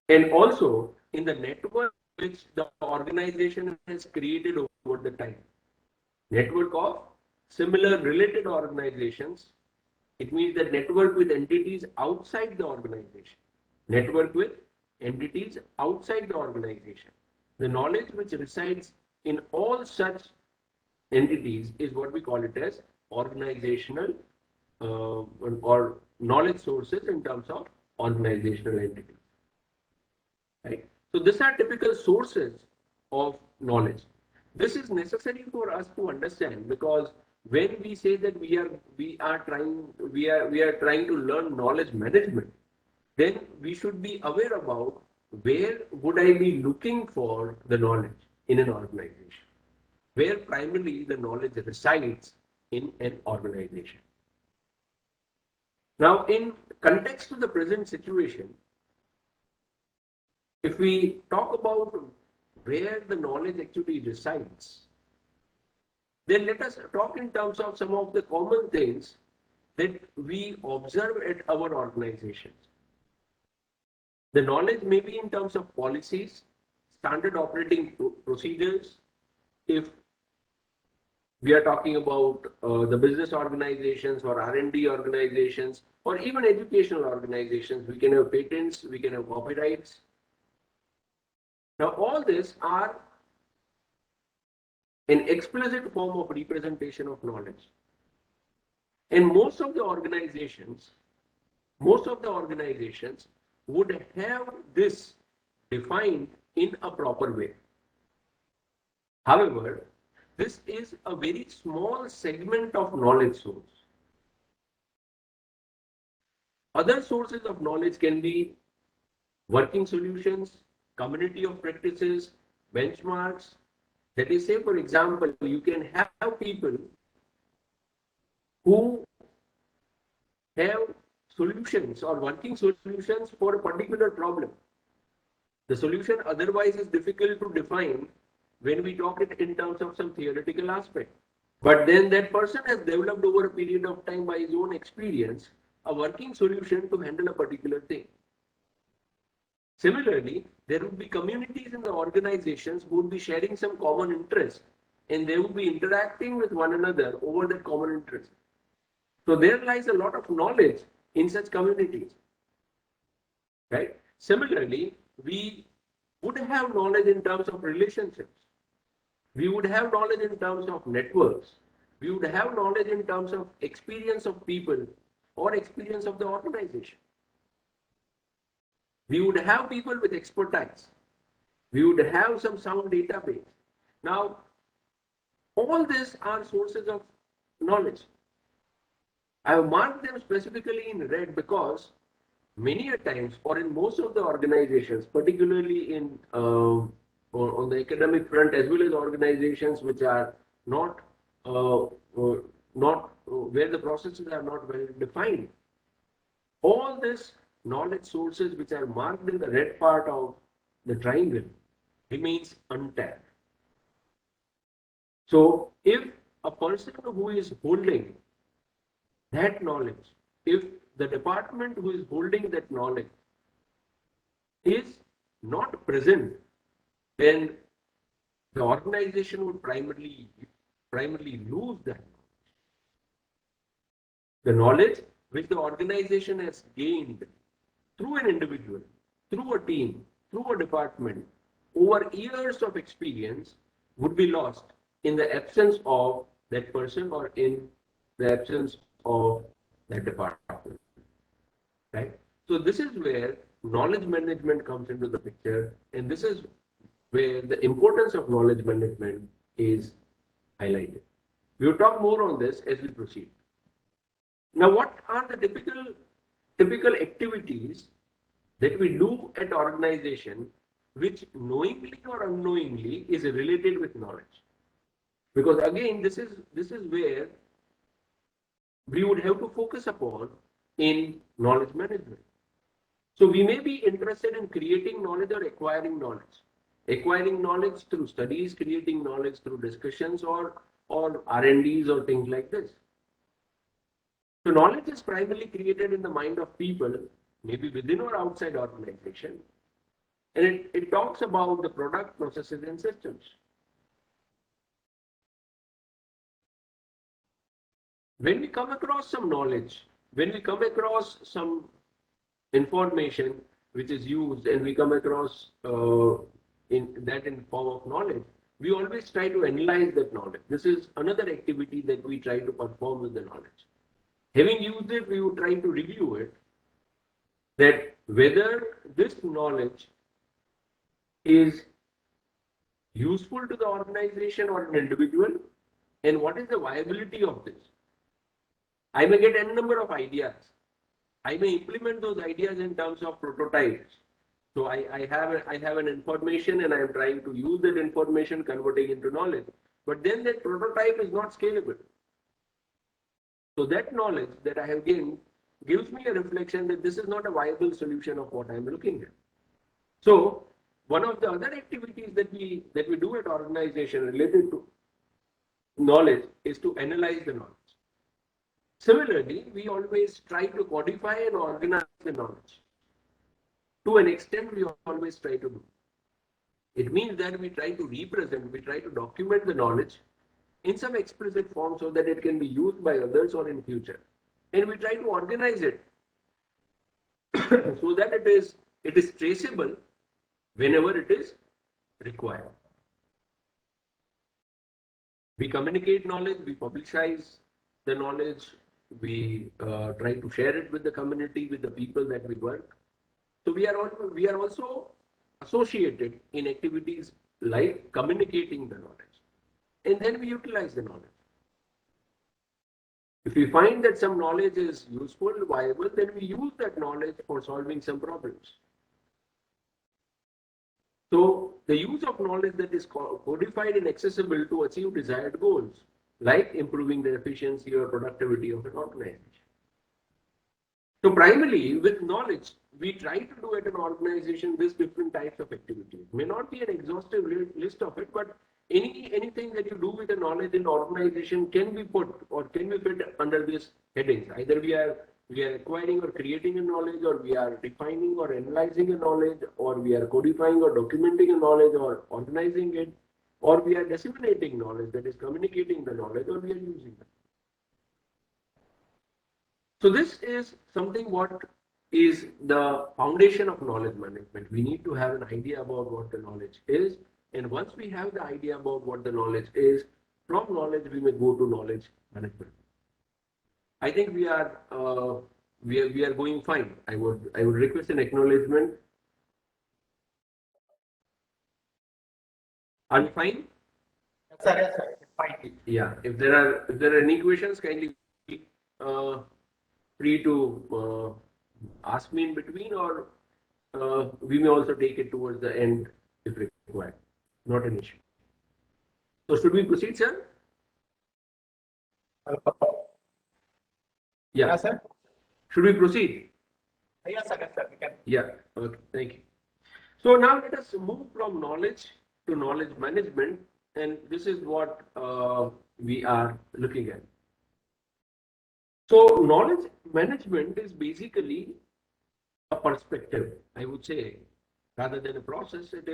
and also in the network which the organization has created over the time. Network of similar related organizations. It means that network with entities outside the organization. Network with entities outside the organization. The knowledge which resides in all such entities is what we call it as organizational or knowledge sources in terms of organizational entities. Right? So these are typical sources of knowledge. This is necessary for us to understand, because when we say that we are trying to learn knowledge management, then we should be aware about where would I be looking for the knowledge in an organization, where primarily the knowledge resides in an organization. Now, in context to the present situation, if we talk about where the knowledge actually resides, then let us talk in terms of some of the common things that we observe at our organizations. The knowledge may be in terms of policies, standard operating procedures. If we are talking about the business organizations or R&D organizations or even educational organizations, we can have patents, we can have copyrights. Now, all these are an explicit form of representation of knowledge. And most of the organizations would have this defined in a proper way. However, this is a very small segment of knowledge source. Other sources of knowledge can be working solutions, community of practices, benchmarks. That is, say, for example, you can have people who have solutions or working solutions for a particular problem. The solution otherwise is difficult to define when we talk it in terms of some theoretical aspect. But then that person has developed over a period of time by his own experience a working solution to handle a particular thing. Similarly, there would be communities in the organizations who would be sharing some common interest, and they would be interacting with one another over that common interest. So there lies a lot of knowledge in such communities. Right? Similarly, we would have knowledge in terms of relationships. We would have knowledge in terms of networks. We would have knowledge in terms of experience of people or experience of the organization. We would have people with expertise. We would have some sound database. Now, all these are sources of knowledge. I have marked them specifically in red because many a times, or in most of the organizations, particularly in or on the academic front, as well as organizations which are not where the processes are not well defined, all this knowledge sources which are marked in the red part of the triangle remains untapped. So if a person who is holding that knowledge, if the department who is holding that knowledge is not present, then the organization would primarily lose that. The knowledge which the organization has gained through an individual, through a team, through a department, over years of experience would be lost in the absence of that person or in the absence of that department. Right? So this is where knowledge management comes into the picture, and this is where the importance of knowledge management is highlighted. We will talk more on this as we proceed. Now, what are the typical activities that we do at organization which knowingly or unknowingly is related with knowledge? Because again, this is where we would have to focus upon in knowledge management. So we may be interested in creating knowledge or acquiring knowledge. Acquiring knowledge through studies, creating knowledge through discussions or R&Ds or things like this. So knowledge is primarily created in the mind of people, maybe within or outside organization. And it talks about the product, processes, and systems. When we come across some knowledge, when we come across some information which is used and we come across in form of knowledge, we always try to analyze that knowledge. This is another activity that we try to perform with the knowledge. Having used it, we would try to review it, that whether this knowledge is useful to the organization or an individual, and what is the viability of this. I may get n number of ideas. I may implement those ideas in terms of prototypes. So I have an information and I am trying to use that information, converting into knowledge. But then that prototype is not scalable. So that knowledge that I have gained gives me a reflection that this is not a viable solution of what I am looking at. So one of the other activities that we do at organization related to knowledge is to analyze the knowledge. Similarly, we always try to codify and organize the knowledge. To an extent, we always try to do. It means that we try to represent, we try to document the knowledge in some explicit form so that it can be used by others or in future. And we try to organize it so that it is traceable whenever it is required. We communicate knowledge, we publicize the knowledge, we try to share it with the community, with the people that we work. So we are also associated in activities like communicating the knowledge, and then we utilize the knowledge. If we find that some knowledge is useful, viable, then we use that knowledge for solving some problems. So the use of knowledge that is codified and accessible to achieve desired goals, like improving the efficiency or productivity of an organization. So primarily with knowledge, we try to do at an organization these different types of activities. May not be an exhaustive list of it, but anything that you do with the knowledge in organization can be put or can be fit under these headings. Either we are acquiring or creating a knowledge, or we are defining or analyzing a knowledge, or we are codifying or documenting a knowledge or organizing it, or we are disseminating knowledge, that is communicating the knowledge, or we are using it. So this is something what is the foundation of knowledge management. We need to have an idea about what the knowledge is, and once we have the idea about what the knowledge is, from knowledge we may go to knowledge management. I think we are going fine. I would request an acknowledgement. Are we fine? Yes, sir. Fine. Yeah. If there are any questions, kindly free to ask me in between, or we may also take it towards the end if required. Not an issue. So should we proceed, sir? Yeah. Yes, sir. Should we proceed? Yes, sir. Yes, sir. We can. Yeah. Okay. Thank you. So now let us move from knowledge to knowledge management, and this is what we are looking at. So knowledge management is basically a perspective, I would say, rather than a process. It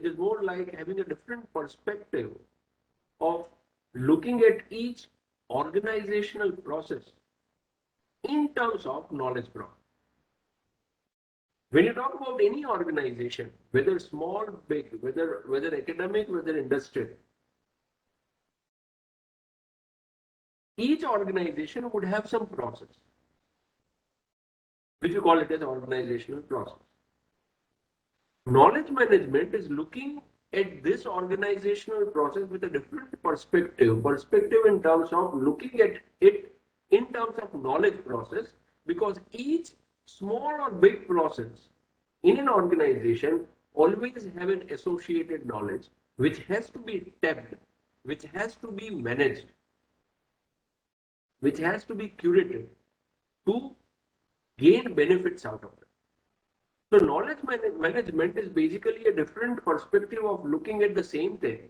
is more like having a different perspective of looking at each organizational process in terms of knowledge growth. When you talk about any organization, whether small, big, whether academic, whether industrial, each organization would have some process, which we call it as organizational process. Knowledge management is looking at this organizational process with a different perspective in terms of looking at it in terms of knowledge process, because each small or big process in an organization always have an associated knowledge which has to be tapped, which has to be managed, which has to be curated to gain benefits out of it. So knowledge management is basically a different perspective of looking at the same thing.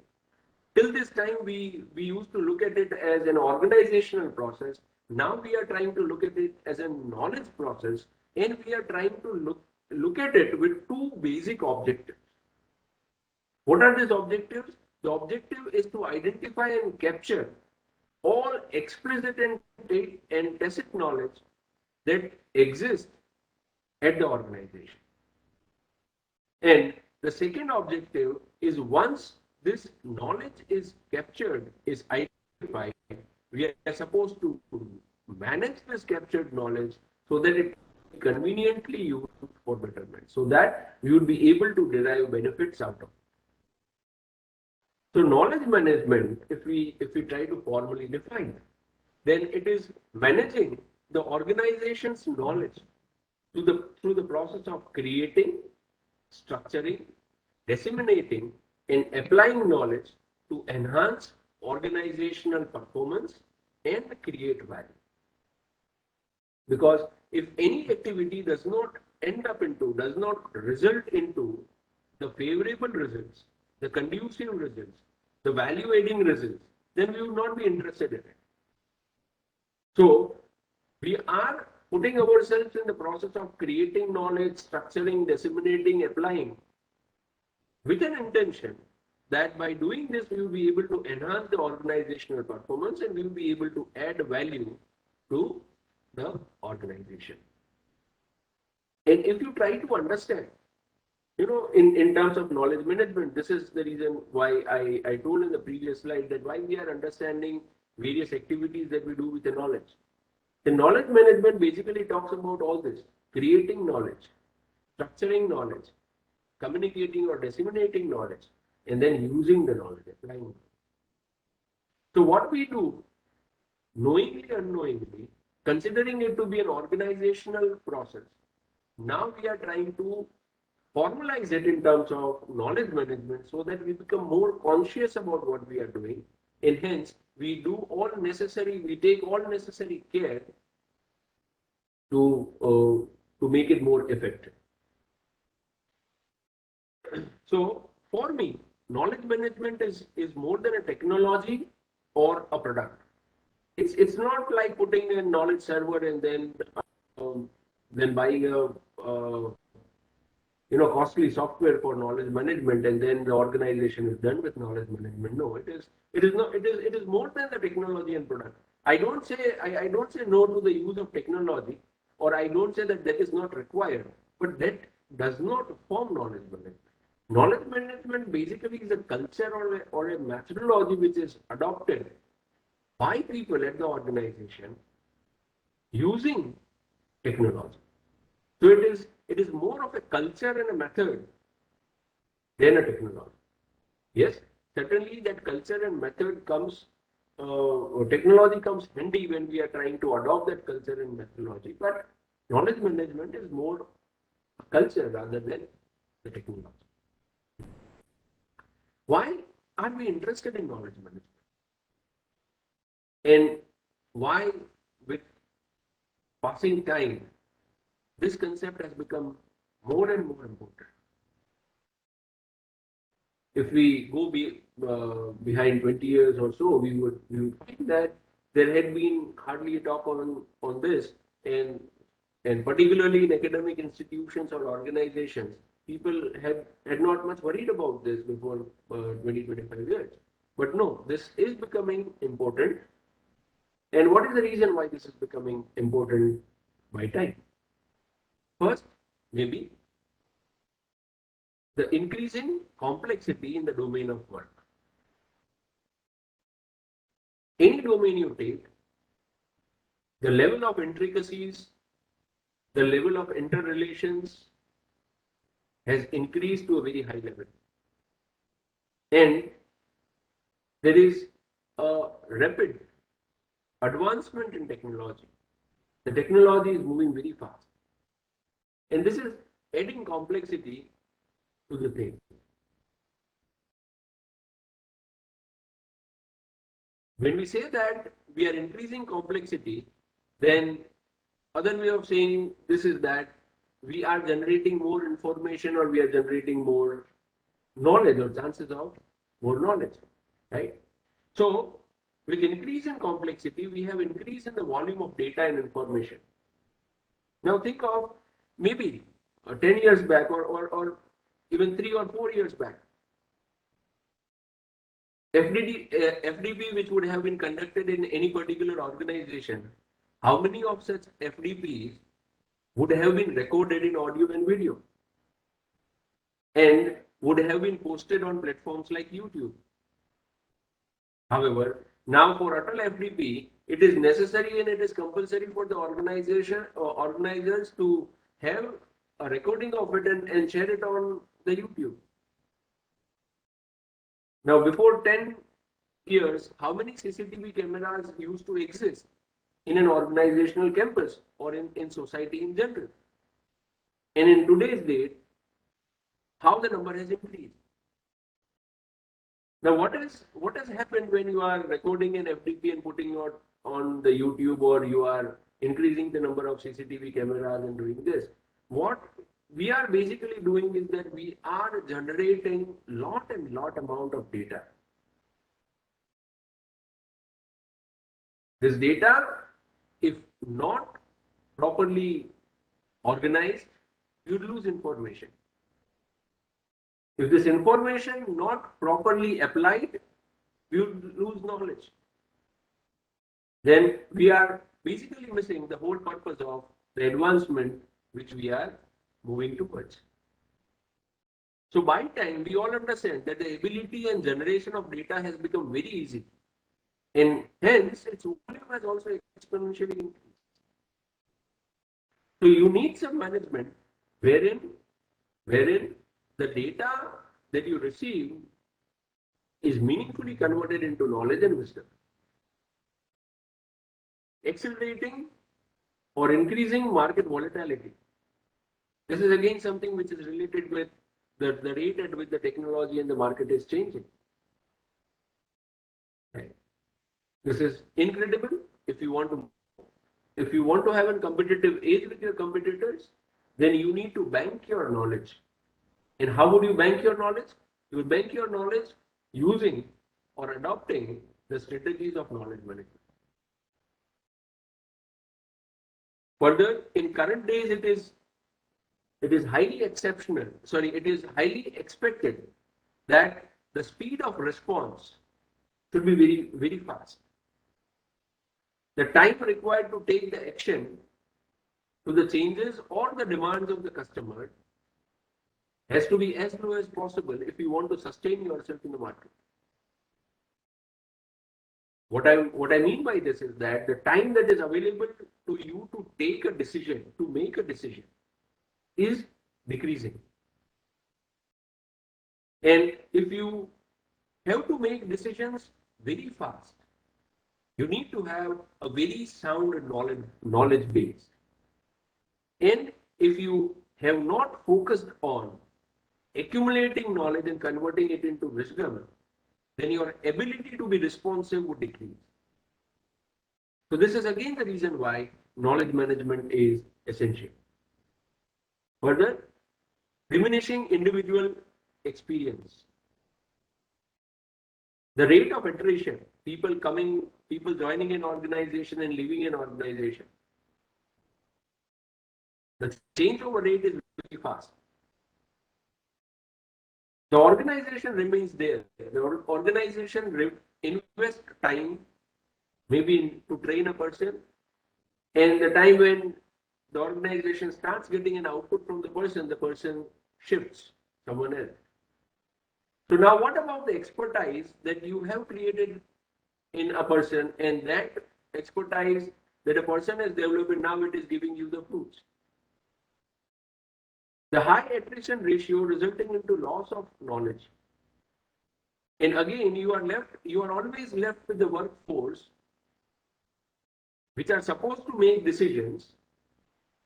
Till this time, we used to look at it as an organizational process. Now we are trying to look at it as a knowledge process, and we are trying to look at it with two basic objectives. What are these objectives? The objective is to identify and capture all explicit and tacit knowledge that exists at the organization. And the second objective is, once this knowledge is captured, is identified, we are supposed to manage this captured knowledge so that it conveniently used for betterment, so that we would be able to derive benefits out of it. So knowledge management, if we try to formally define it, then it is managing the organization's knowledge through the process of creating, structuring, disseminating, and applying knowledge to enhance organizational performance and create value. Because if any activity does not result into the favorable results, the conducive results, the value adding results, then we would not be interested in it. So we are putting ourselves in the process of creating knowledge, structuring, disseminating, applying, with an intention that by doing this, we will be able to enhance the organizational performance and we will be able to add value to the organization. And if you try to understand, in terms of knowledge management, this is the reason why I told in the previous slide that why we are understanding various activities that we do with the knowledge. The knowledge management basically talks about all this: creating knowledge, structuring knowledge, communicating or disseminating knowledge, and then using the knowledge, applying it. So what we do, knowingly, unknowingly, considering it to be an organizational process, now we are trying to formalize it in terms of knowledge management so that we become more conscious about what we are doing, and hence we take all necessary care to make it more effective. So for me, knowledge management is more than a technology or a product. It's not like putting a knowledge server and then buying a costly software for knowledge management, and then the organization is done with knowledge management. No, it is more than the technology and product. I don't say no to the use of technology, or I don't say that is not required, but that does not form knowledge management. Knowledge management basically is a culture or a methodology which is adopted by people at the organization using technology. So it is more of a culture and a method than a technology. Yes, certainly that culture and method technology comes handy when we are trying to adopt that culture and methodology. But knowledge management is more a culture rather than the technology. Why are we interested in knowledge management? And why, with passing time, this concept has become more and more important? If we go behind 20 years or so, we would find that there had been hardly a talk on this, and particularly in academic institutions or organizations, people had not much worried about this before 20, 25 years. But no, this is becoming important. And what is the reason why this is becoming important by time? First, maybe the increasing complexity in the domain of work. Any domain you take, the level of intricacies, the level of interrelations has increased to a very high level. And there is a rapid advancement in technology. The technology is moving very fast. And this is adding complexity to the thing. When we say that we are increasing complexity, then other way of saying this is that we are generating more information or we are generating more knowledge or chances of more knowledge, right? So with increase in complexity, we have increase in the volume of data and information. Now think of maybe 10 years back or even 3 or 4 years back. FDP which would have been conducted in any particular organization, how many of such FDPs would have been recorded in audio and video and would have been posted on platforms like YouTube? However, now for ATAL FDP, it is necessary and it is compulsory for the organizers to have a recording of it and share it on the YouTube. Now, before 10 years, how many CCTV cameras used to exist in an organizational campus or in society in general? And in today's date, how the number has increased? Now, what has happened when you are recording an FDP and putting it on the YouTube, or you are increasing the number of CCTV cameras and doing this? What we are basically doing is that we are generating lot amount of data. This data, if not properly organized, you lose information. If this information not properly applied, you lose knowledge. Then we are basically missing the whole purpose of the advancement which we are moving towards. So by time, we all understand that the ability and generation of data has become very easy. And hence, its volume has also exponentially increased. So you need some management wherein the data that you receive is meaningfully converted into knowledge and wisdom. Accelerating or increasing market volatility. This is again something which is related with the rate at which the technology and the market is changing. Right. This is incredible. If you want to have a competitive edge with your competitors, then you need to bank your knowledge. And how would you bank your knowledge? You will bank your knowledge using or adopting the strategies of knowledge management. Further, in current days, it is highly exceptional. It is highly expected that the speed of response should be very, very fast. The time required to take the action to the changes or the demands of the customer has to be as low as possible if you want to sustain yourself in the market. What I mean by this is that the time that is available to you to take a decision, to make a decision, is decreasing. And if you have to make decisions very fast, you need to have a very sound knowledge base. And if you have not focused on accumulating knowledge and converting it into wisdom, then your ability to be responsive would decrease. So this is again the reason why knowledge management is essential. Further, diminishing individual experience. The rate of iteration, people coming people joining an organization and leaving an organization. The changeover rate is very fast. The organization remains there. The organization invests time, maybe to train a person, and the time when the organization starts getting an output from the person shifts someone else. So now what about the expertise that you have created in a person, and that expertise that a person has developed, now it is giving you the fruits? The high attrition ratio resulting into loss of knowledge. And again, you are always left with the workforce, which are supposed to make decisions,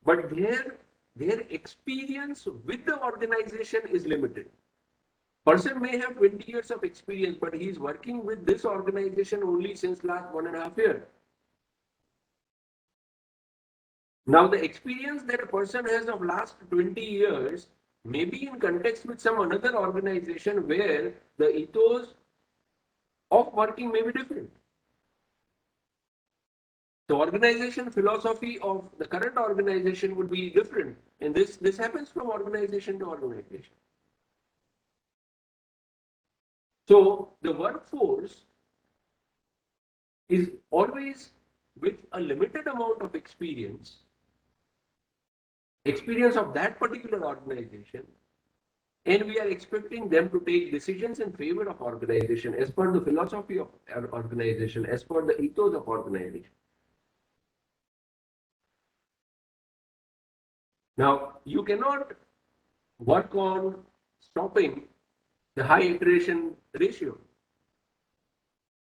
but their experience with the organization is limited. Person may have 20 years of experience, but he is working with this organization only since last 1.5 years. Now, the experience that a person has of last 20 years may be in context with some another organization where the ethos of working may be different. The organization philosophy of the current organization would be different, and this happens from organization to organization. So the workforce is always with a limited amount of experience of that particular organization, and we are expecting them to take decisions in favor of organization as per the philosophy of our organization, as per the ethos of organization. Now, you cannot work on stopping the high attrition ratio.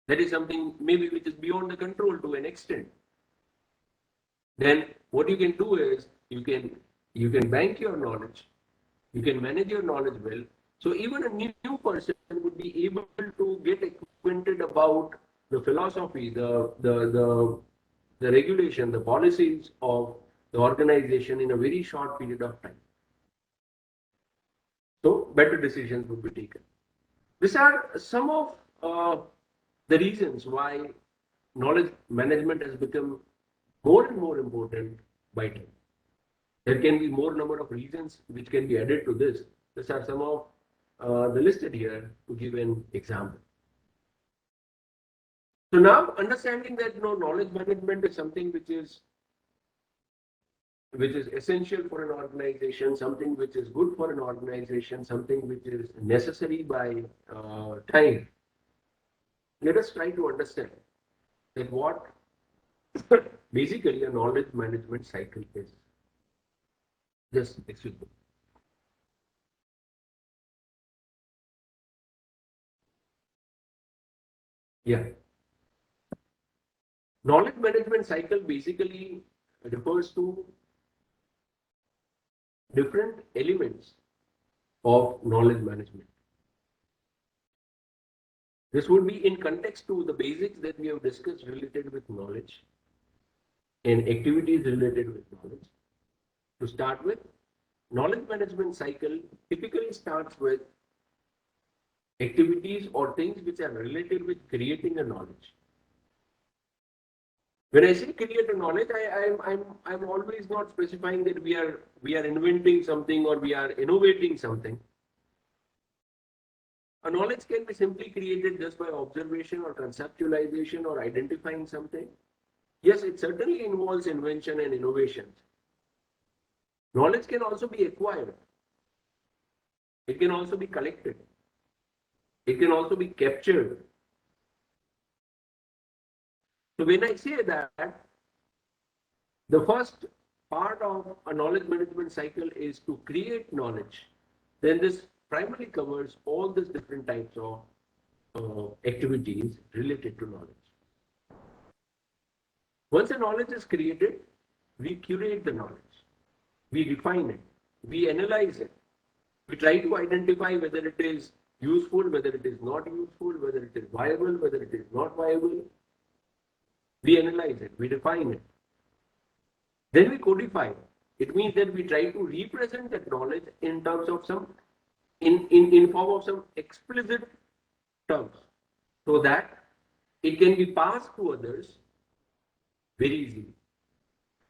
That is something maybe which is beyond the control to an extent. Then what you can do is you can bank your knowledge, you can manage your knowledge well. So even a new person would be able to get acquainted about the philosophy, the regulation, the policies of the organization in a very short period of time. So better decisions would be taken. These are some of the reasons why knowledge management has become more and more important by time. There can be more number of reasons which can be added to this. These are some of the listed here to give an example. So now understanding that knowledge management is something which is essential for an organization, something which is good for an organization, something which is necessary by time. Let us try to understand that what basically a knowledge management cycle is. Just excuse me. Yeah. Knowledge management cycle basically refers to different elements of knowledge management. This would be in context to the basics that we have discussed related with knowledge and activities related with knowledge. To start with, knowledge management cycle typically starts with activities or things which are related with creating a knowledge. When I say create a knowledge, I'm always not specifying that we are inventing something or we are innovating something. A knowledge can be simply created just by observation or conceptualization or identifying something. Yes, it certainly involves invention and innovations. Knowledge can also be acquired. It can also be collected. It can also be captured. So when I say that, the first part of a knowledge management cycle is to create knowledge, then this primarily covers all these different types of activities related to knowledge. Once a knowledge is created, we curate the knowledge, we refine it, we analyze it, we try to identify whether it is useful, whether it is not useful, whether it is viable, whether it is not viable. We analyze it, we define it. Then we codify it. It means that we try to represent that knowledge in terms of in form of some explicit terms, so that it can be passed to others very easily.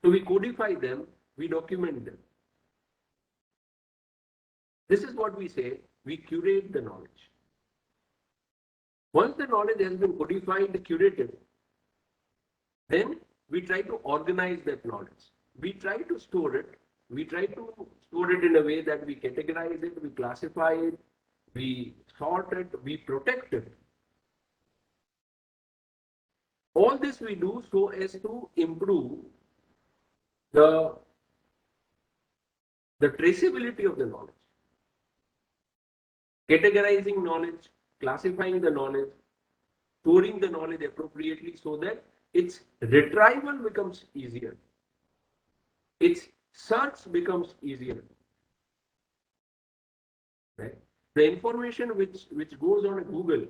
So we codify them, we document them. This is what we say, we curate the knowledge. Once the knowledge has been codified, curated, then we try to organize that knowledge. We try to store it. We try to store it in a way that we categorize it, we classify it, we sort it, we protect it. All this we do so as to improve the traceability of the knowledge. Categorizing knowledge, classifying the knowledge, storing the knowledge appropriately so that its retrieval becomes easier. Its search becomes easier. Right? The information which goes on Google,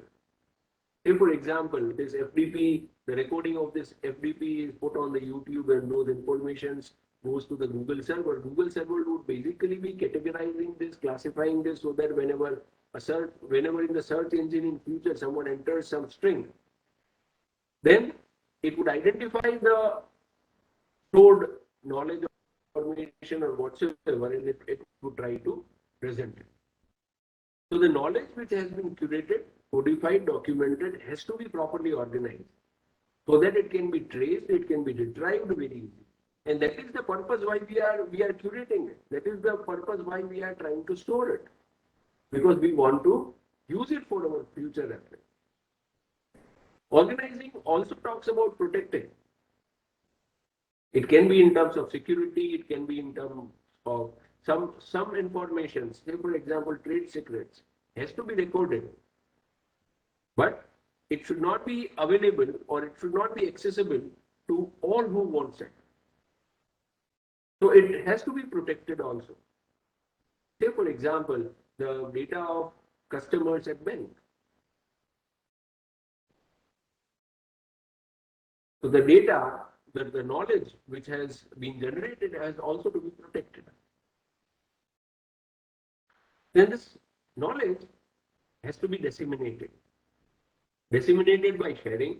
say for example, this FDP, the recording of this FDP is put on the YouTube and those informations goes to the Google server. Google server would basically be categorizing this, classifying this so that whenever in the search engine in future someone enters some string, then it would identify the stored knowledge or information or whatsoever, and it would try to present it. So the knowledge which has been curated, codified, documented has to be properly organized so that it can be traced, it can be retrieved very easily. And that is the purpose why we are curating it. That is the purpose why we are trying to store it. Because we want to use it for our future reference. Organizing also talks about protecting. It can be in terms of security, it can be in terms of some information, say for example, trade secrets, has to be recorded. But it should not be available or it should not be accessible to all who want it. So it has to be protected also. Say for example, the data of customers at bank. So the data, the knowledge which has been generated has also to be protected. Then this knowledge has to be disseminated. Disseminated by sharing,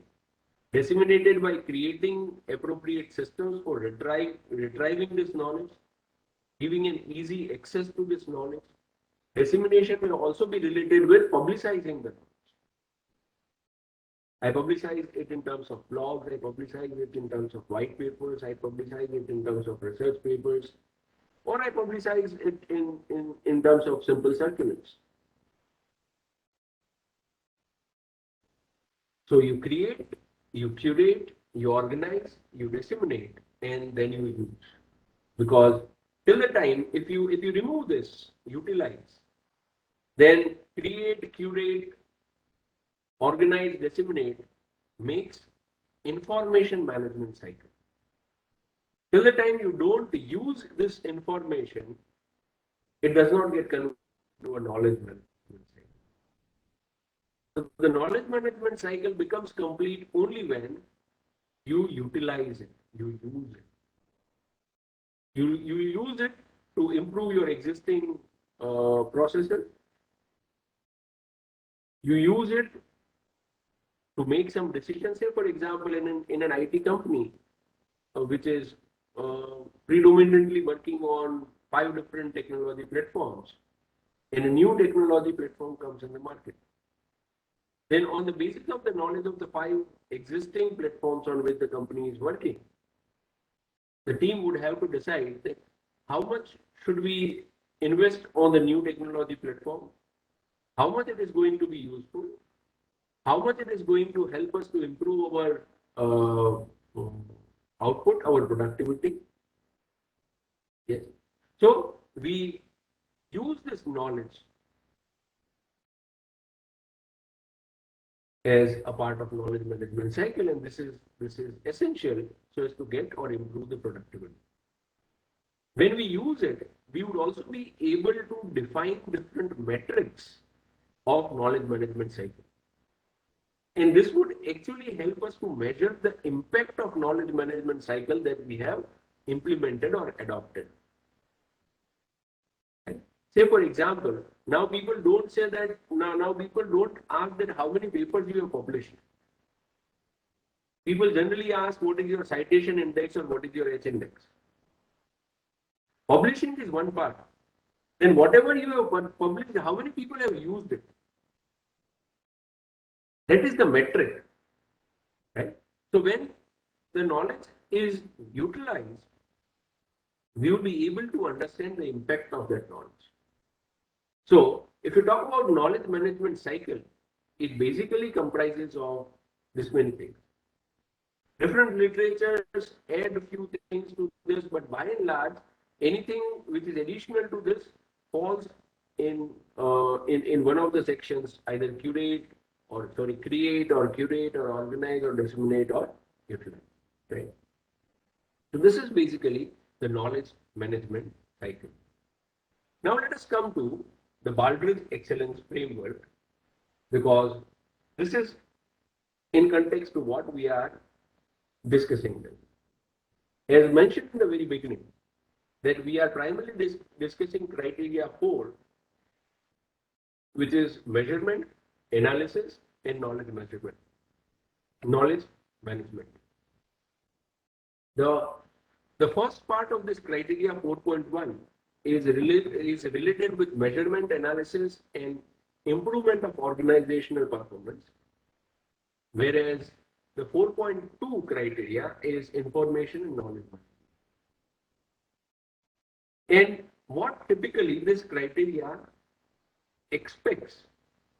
disseminated by creating appropriate systems for retrieving this knowledge, giving an easy access to this knowledge. Dissemination will also be related with publicizing the knowledge. I publicize it in terms of blogs, I publicize it in terms of white papers, I publicize it in terms of research papers, or I publicize it in terms of simple circulars. So you create, you curate, you organize, you disseminate, and then you use. Because till the time, if you remove this, utilize, then create, curate, organize, disseminate makes information management cycle. Till the time you don't use this information, it does not get converted to a knowledge management cycle. So the knowledge management cycle becomes complete only when you utilize it, you use it. You use it to improve your existing processes. You use it to make some decisions. Say, for example, in an IT company, which is predominantly working on 5 different technology platforms, and a new technology platform comes in the market. Then on the basis of the knowledge of the 5 existing platforms on which the company is working, the team would have to decide that how much should we invest on the new technology platform, how much it is going to be useful, how much it is going to help us to improve our output, our productivity. Yes. So we use this knowledge as a part of knowledge management cycle, and this is essential so as to get or improve the productivity. When we use it, we would also be able to define different metrics of knowledge management cycle. And this would actually help us to measure the impact of knowledge management cycle that we have implemented or adopted. Say for example, now people don't say that, now people don't ask that how many papers you have published. People generally ask what is your citation index or what is your H index. Publishing is one part. Then whatever you have published, how many people have used it? That is the metric, right? So when the knowledge is utilized, we will be able to understand the impact of that knowledge. So if you talk about knowledge management cycle, it basically comprises of this many things. Different literatures add a few things to this, but by and large, anything which is additional to this falls in one of the sections, either create or curate or organize or disseminate or utilize. Right. So this is basically the knowledge management cycle. Now let us come to the Baldrige excellence framework, because this is in context to what we are discussing. As mentioned in the very beginning, that we are primarily discussing criteria 4, which is measurement, analysis, and knowledge management. The first part of this criteria 4.1 is related with measurement, analysis, and improvement of organizational performance, whereas the 4.2 criteria is information and knowledge management. And what typically this criteria expects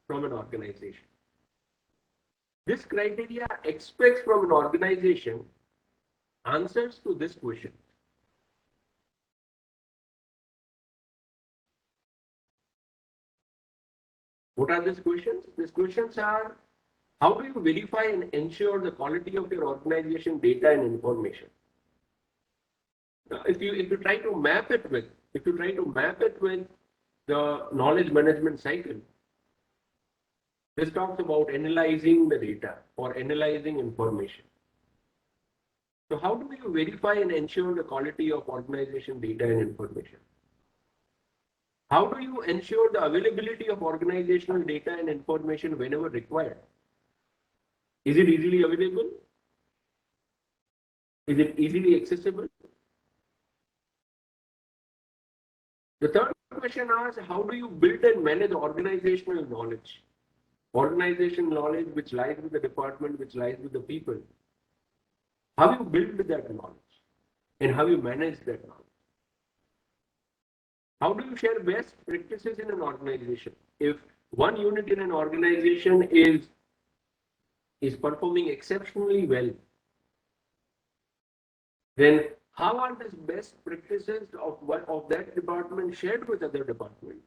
from an organization. This criteria expects from an organization answers to this question. What are these questions? These questions are: how do you verify and ensure the quality of your organization data and information? Now, if you try to map it with the knowledge management cycle, this talks about analyzing the data or analyzing information. So how do you verify and ensure the quality of organization data and information? How do you ensure the availability of organizational data and information whenever required? Is it easily available? Is it easily accessible? The third question asks, how do you build and manage organizational knowledge? Organizational knowledge which lies with the department, which lies with the people. How you build that knowledge and how you manage that knowledge. How do you share best practices in an organization? If one unit in an organization is performing exceptionally well, then how are these best practices of that department shared with other departments?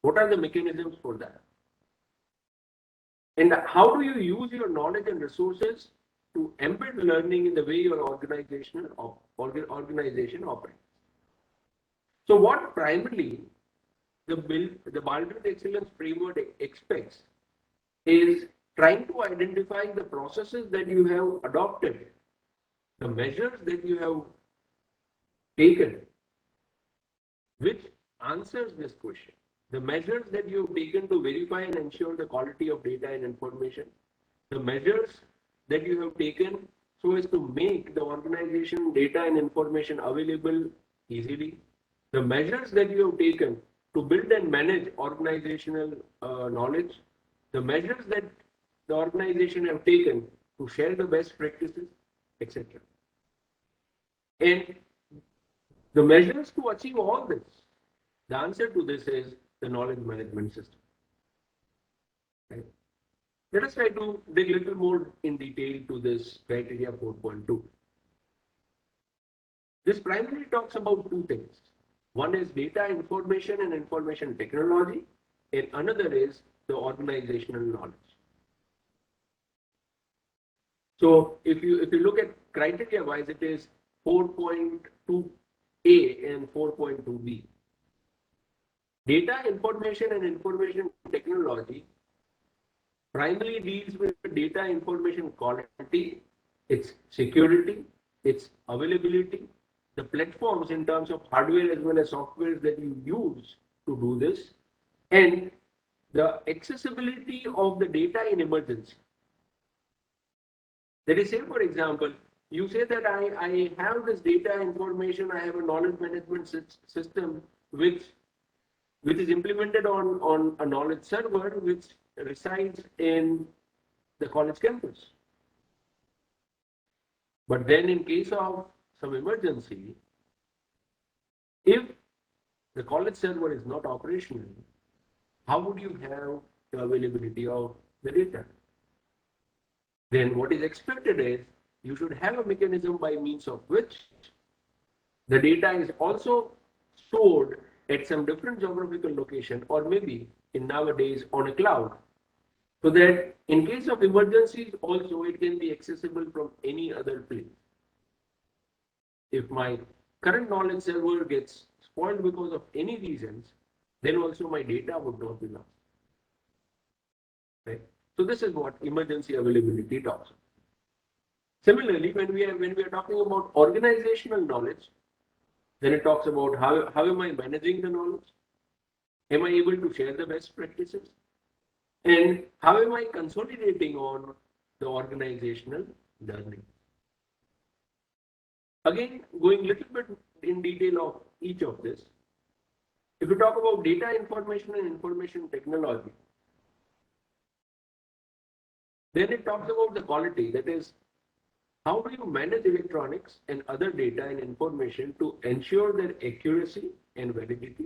What are the mechanisms for that? And how do you use your knowledge and resources to embed learning in the way your organization operates? So what primarily the Baldrige Excellence Framework expects is trying to identify the processes that you have adopted, the measures that you have taken, which answers this question. The measures that you have taken to verify and ensure the quality of data and information, the measures that you have taken so as to make the organization data and information available easily, the measures that you have taken to build and manage organizational knowledge, the measures that the organization have taken to share the best practices, etc. And the measures to achieve all this, the answer to this is the knowledge management system. Right? Let us try to dig a little more in detail to this criteria 4.2. This primarily talks about two things. One is data information and information technology, and another is the organizational knowledge. So if you look at criteria wise, it is 4.2A and 4.2B. Data information and information technology primarily deals with data information quality, its security, its availability, the platforms in terms of hardware as well as software that you use to do this, and the accessibility of the data in emergency. That is, say for example, you say that I have this data information, I have a knowledge management system which is implemented on a knowledge server which resides in the college campus. But then in case of some emergency, if the college server is not operational, how would you have the availability of the data? Then what is expected is you should have a mechanism by means of which the data is also stored at some different geographical location, or maybe in nowadays on a cloud, so that in case of emergencies also it can be accessible from any other place. If my current knowledge server gets spoiled because of any reasons, then also my data would not be lost. Right? So this is what emergency availability talks about. Similarly, when we are talking about organizational knowledge, then it talks about how am I managing the knowledge? Am I able to share the best practices? And how am I consolidating on the organizational learning? Again, going a little bit in detail of each of this. If we talk about data information and information technology, then it talks about the quality, that is, how do you manage electronics and other data and information to ensure their accuracy and validity,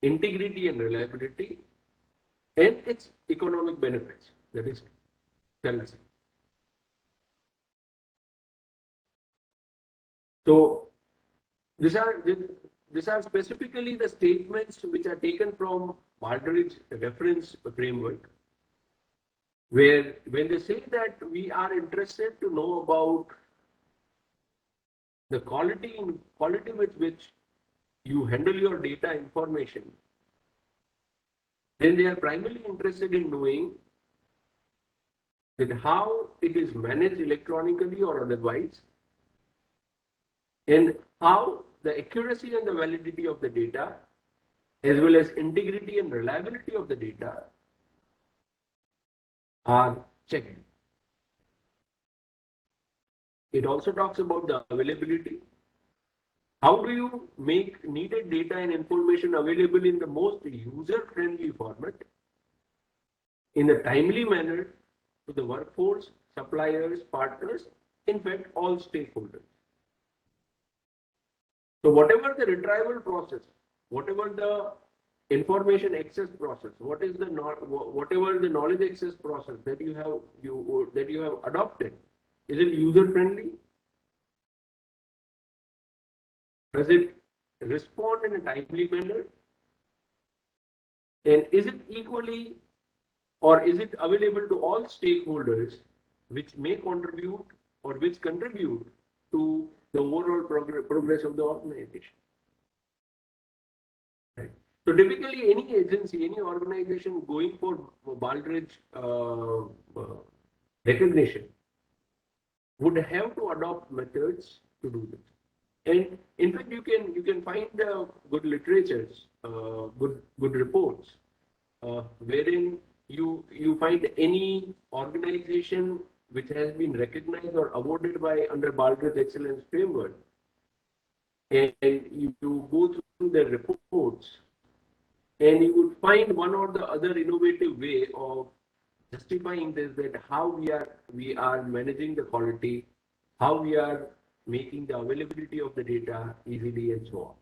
integrity and reliability, and its economic benefits, that is, fairness. So these are specifically the statements which are taken from Baldrgie reference framework, where when they say that we are interested to know about the quality with which you handle your data information, then they are primarily interested in knowing that how it is managed electronically or otherwise, and how the accuracy and the validity of the data, as well as integrity and reliability of the data, are checked. It also talks about the availability. How do you make needed data and information available in the most user-friendly format, in a timely manner to the workforce, suppliers, partners, in fact, all stakeholders? So whatever the retrieval process, whatever the information access process, whatever the knowledge access process that you have adopted, is it user friendly? Does it respond in a timely manner? And is it equally, or is it available to all stakeholders which may contribute or which contribute to the overall progress of the organization? Right. So typically any agency, any organization going for Baldrige recognition would have to adopt methods to do this. And in fact, you can find good literatures, good reports, wherein you find any organization which has been recognized or awarded by under Baldrige Excellence Framework, and you go through their reports, and you would find one or the other innovative way of justifying this, that how we are managing the quality, how we are making the availability of the data easily, and so on.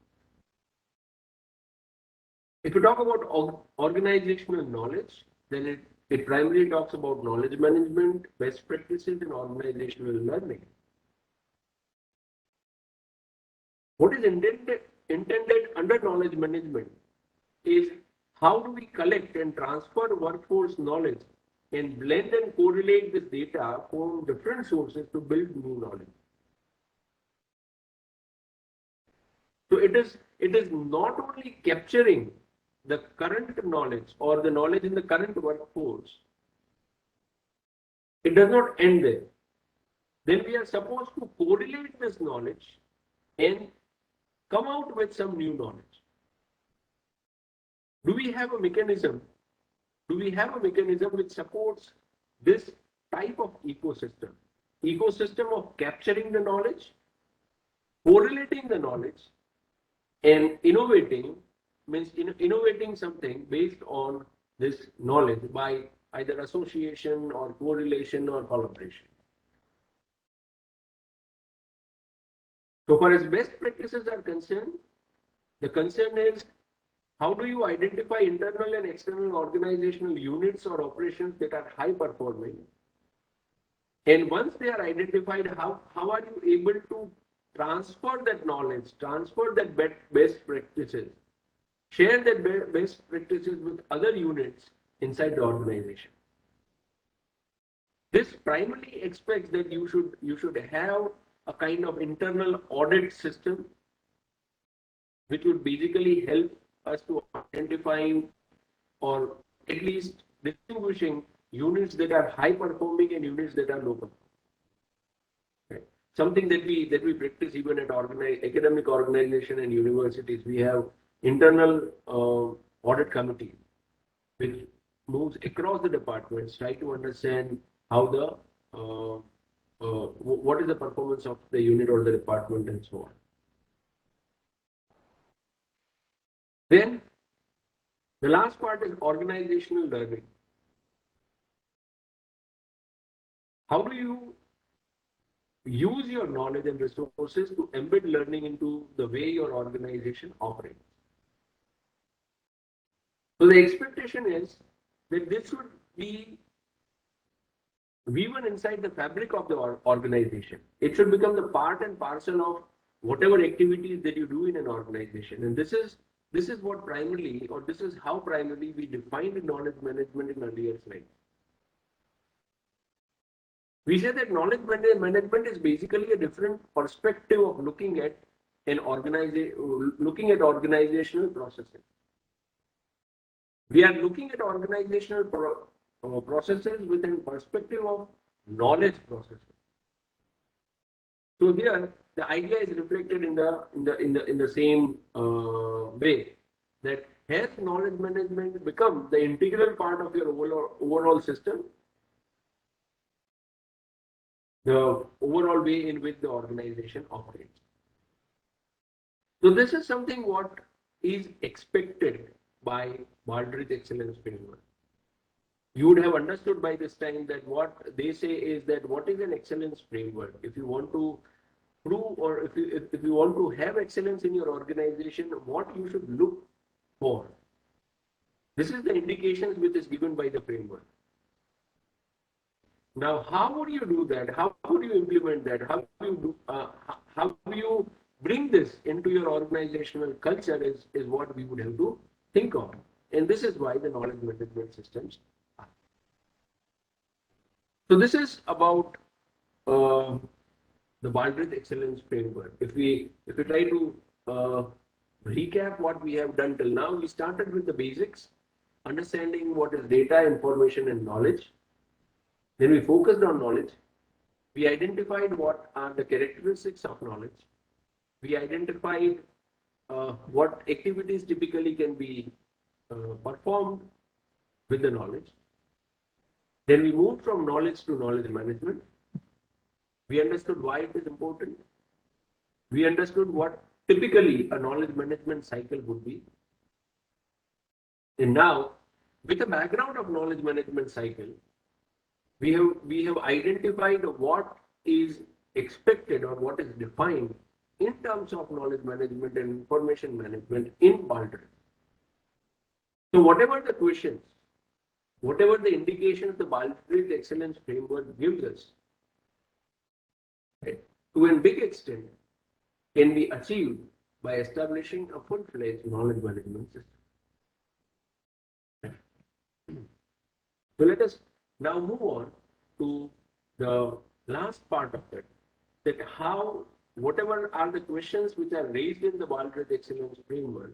If you talk about organizational knowledge, then it primarily talks about knowledge management, best practices, and organizational learning. What is intended under knowledge management is how do we collect and transfer workforce knowledge and blend and correlate this data from different sources to build new knowledge. So it is not only capturing the current knowledge or the knowledge in the current workforce. It does not end there. Then we are supposed to correlate this knowledge and come out with some new knowledge. Do we have a mechanism? Do we have a mechanism which supports this type of ecosystem. Ecosystem of capturing the knowledge, correlating the knowledge, and innovating means innovating something based on this knowledge by either association or correlation or collaboration. So far as best practices are concerned, the concern is how do you identify internal and external organizational units or operations that are high performing? And once they are identified, how are you able to transfer that knowledge, transfer that best practices, share that best practices with other units inside the organization? This primarily expects that you should have a kind of internal audit system which would basically help us to identifying or at least distinguishing units that are high performing and units that are low performing. Okay. Something that we practice even at academic organization and universities. We have internal audit committee which moves across the departments, try to understand how what is the performance of the unit or the department and so on. Then the last part is organizational learning. How do you use your knowledge and resources to embed learning into the way your organization operates? So the expectation is that this should be woven inside the fabric of the organization. It should become the part and parcel of whatever activities that you do in an organization. And this is what primarily, or this is how primarily we defined knowledge management in earlier slides. We say that knowledge management is basically a different perspective of looking at organizational processes. We are looking at organizational processes with a perspective of knowledge processes. So here, the idea is reflected in the same way that has knowledge management become the integral part of your overall system, the overall way in which the organization operates. So this is something what is expected by Baldrgie Excellence Framework. You would have understood by this time that what they say is that what is an excellence framework? If you want to prove or if you want to have excellence in your organization, what you should look for. This is the indications which is given by the framework. Now, how would you do that? How would you implement that? How do you bring this into your organizational culture is what we would have to think of. And this is why the knowledge management systems are. So this is about the Baldrgie Excellence Framework. If we try to recap what we have done till now, we started with the basics, understanding what is data, information, and knowledge. Then we focused on knowledge. We identified what are the characteristics of knowledge. We identified what activities typically can be performed with the knowledge. Then we moved from knowledge to knowledge management. We understood why it is important. We understood what typically a knowledge management cycle would be. And now, with the background of knowledge management cycle, we have identified what is expected or what is defined in terms of knowledge management and information management in Baldrgie. So whatever the questions, whatever the indications the Baldrgie Excellence Framework gives us, right, to a big extent can be achieved by establishing a full-fledged knowledge management system. So let us now move on to the last part of it, that how whatever are the questions which are raised in the Baldrgie Excellence Framework,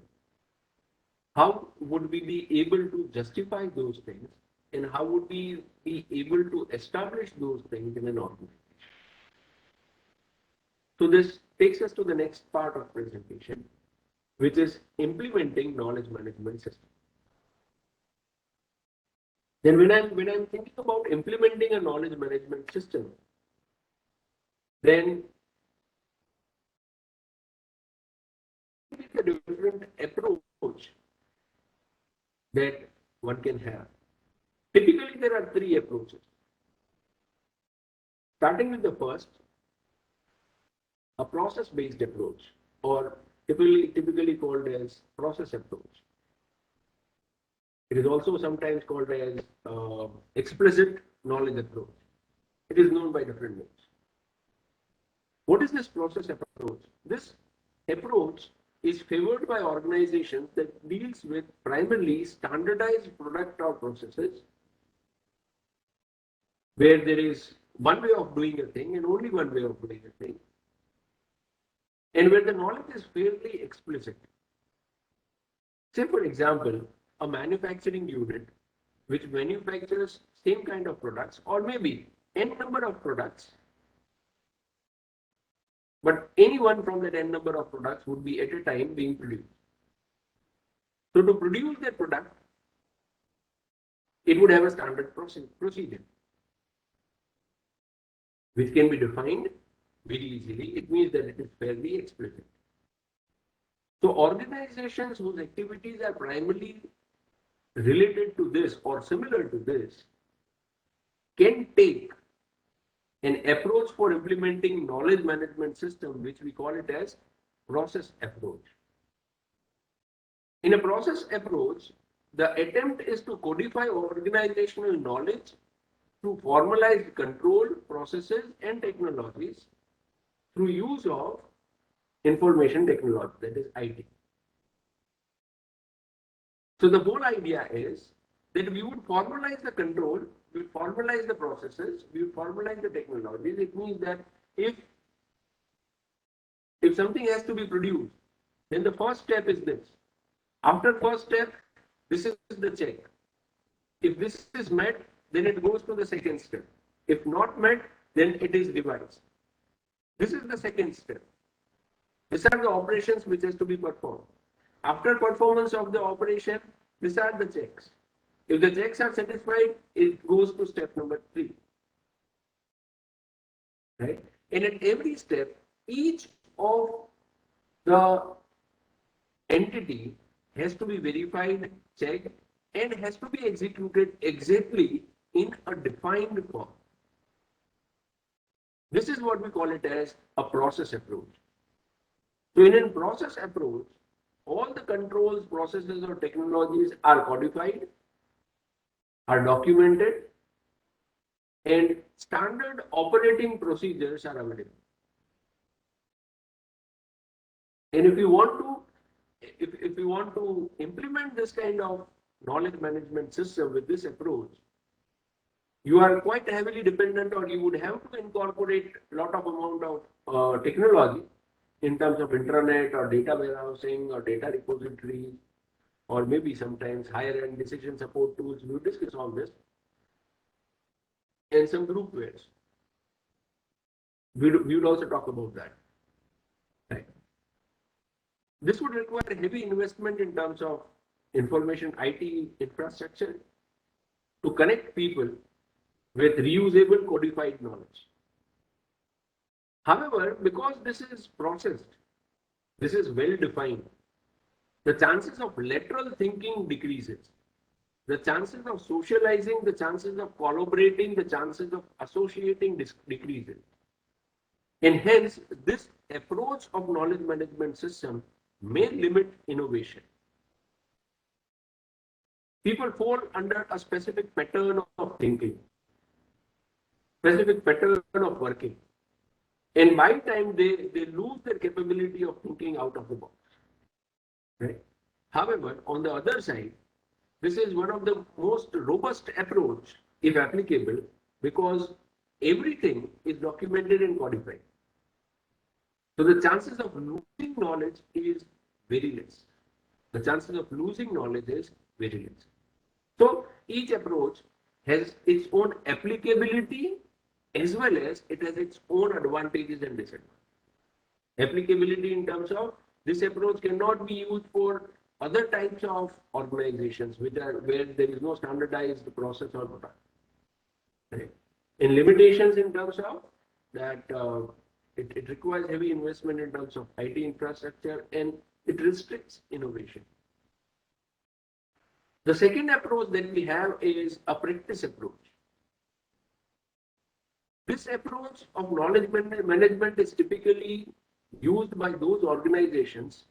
how would we be able to justify those things and how would we be able to establish those things in an organization? So this takes us to the next part of presentation, which is implementing knowledge management system. Then when I'm thinking about implementing a knowledge management system, then the different approach that one can have. Typically, there are three approaches. Starting with the first, a process-based approach, or typically called as process approach. It is also sometimes called as explicit knowledge approach. It is known by different names. What is this process approach? This approach is favored by organizations that deals with primarily standardized product or processes where there is one way of doing a thing and only one way of doing a thing, and where the knowledge is fairly explicit. Say, for example, a manufacturing unit which manufactures same kind of products or maybe n number of products, but any one from that n number of products would be at a time being produced. So to produce that product, it would have a standard procedure which can be defined very easily. It means that it is fairly explicit. So organizations whose activities are primarily related to this or similar to this can take an approach for implementing knowledge management system, which we call it as process approach. In a process approach, the attempt is to codify organizational knowledge through formalized control processes and technologies through use of information technology, that is IT. So the whole idea is that we would formalize the control, we would formalize the processes, we would formalize the technologies. It means that if something has to be produced, then the first step is this. After first step, this is the check. If this is met, then it goes to the second step. If not met, then it is revised. This is the second step. These are the operations which has to be performed. After performance of the operation, these are the checks. If the checks are satisfied, it goes to step number 3. Right? And at every step, each of the entity has to be verified, checked, and has to be executed exactly in a defined form. This is what we call it as a process approach. So in a process approach, all the controls, processes, or technologies are codified, are documented, and standard operating procedures are available. And if you want to implement this kind of knowledge management system with this approach, you are quite heavily dependent, or you would have to incorporate a lot of amount of technology in terms of intranet or data warehousing or data repositories, or maybe sometimes higher end decision support tools. We will discuss all this, and some groupwares. We would also talk about that. Right. This would require heavy investment in terms of information IT infrastructure to connect people with reusable codified knowledge. However, because this is processed, this is well defined, the chances of lateral thinking decreases. The chances of socializing, the chances of collaborating, the chances of associating decreases. And hence, this approach of knowledge management system may limit innovation. People fall under a specific pattern of thinking, specific pattern of working. And by time they lose their capability of thinking out of the box. Right? However, on the other side, this is one of the most robust approach, if applicable, because everything is documented and codified. So the chances of losing knowledge is very less. The chances of losing knowledge is very less. So each approach has its own applicability as well as it has its own advantages and disadvantages. Applicability in terms of this approach cannot be used for other types of organizations where there is no standardized process or product. Right? In limitations in terms of that it requires heavy investment in terms of IT infrastructure and it restricts innovation. The second approach that we have is a practice approach. This approach of knowledge management is typically used by those organizations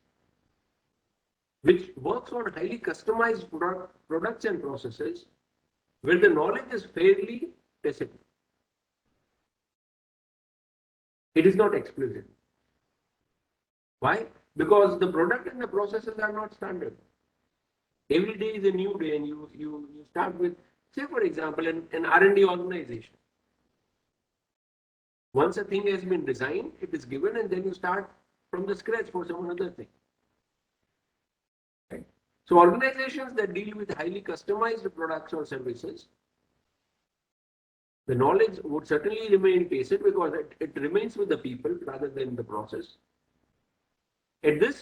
which works on highly customized products and processes where the knowledge is fairly tacit. It is not explicit. Why? Because the product and the processes are not standard. Every day is a new day, and you start with, say for example, an R&D organization. Once a thing has been designed, it is given, and then you start from the scratch for some other thing. Right? So organizations that deal with highly customized products or services, the knowledge would certainly remain tacit because it remains with the people rather than the process.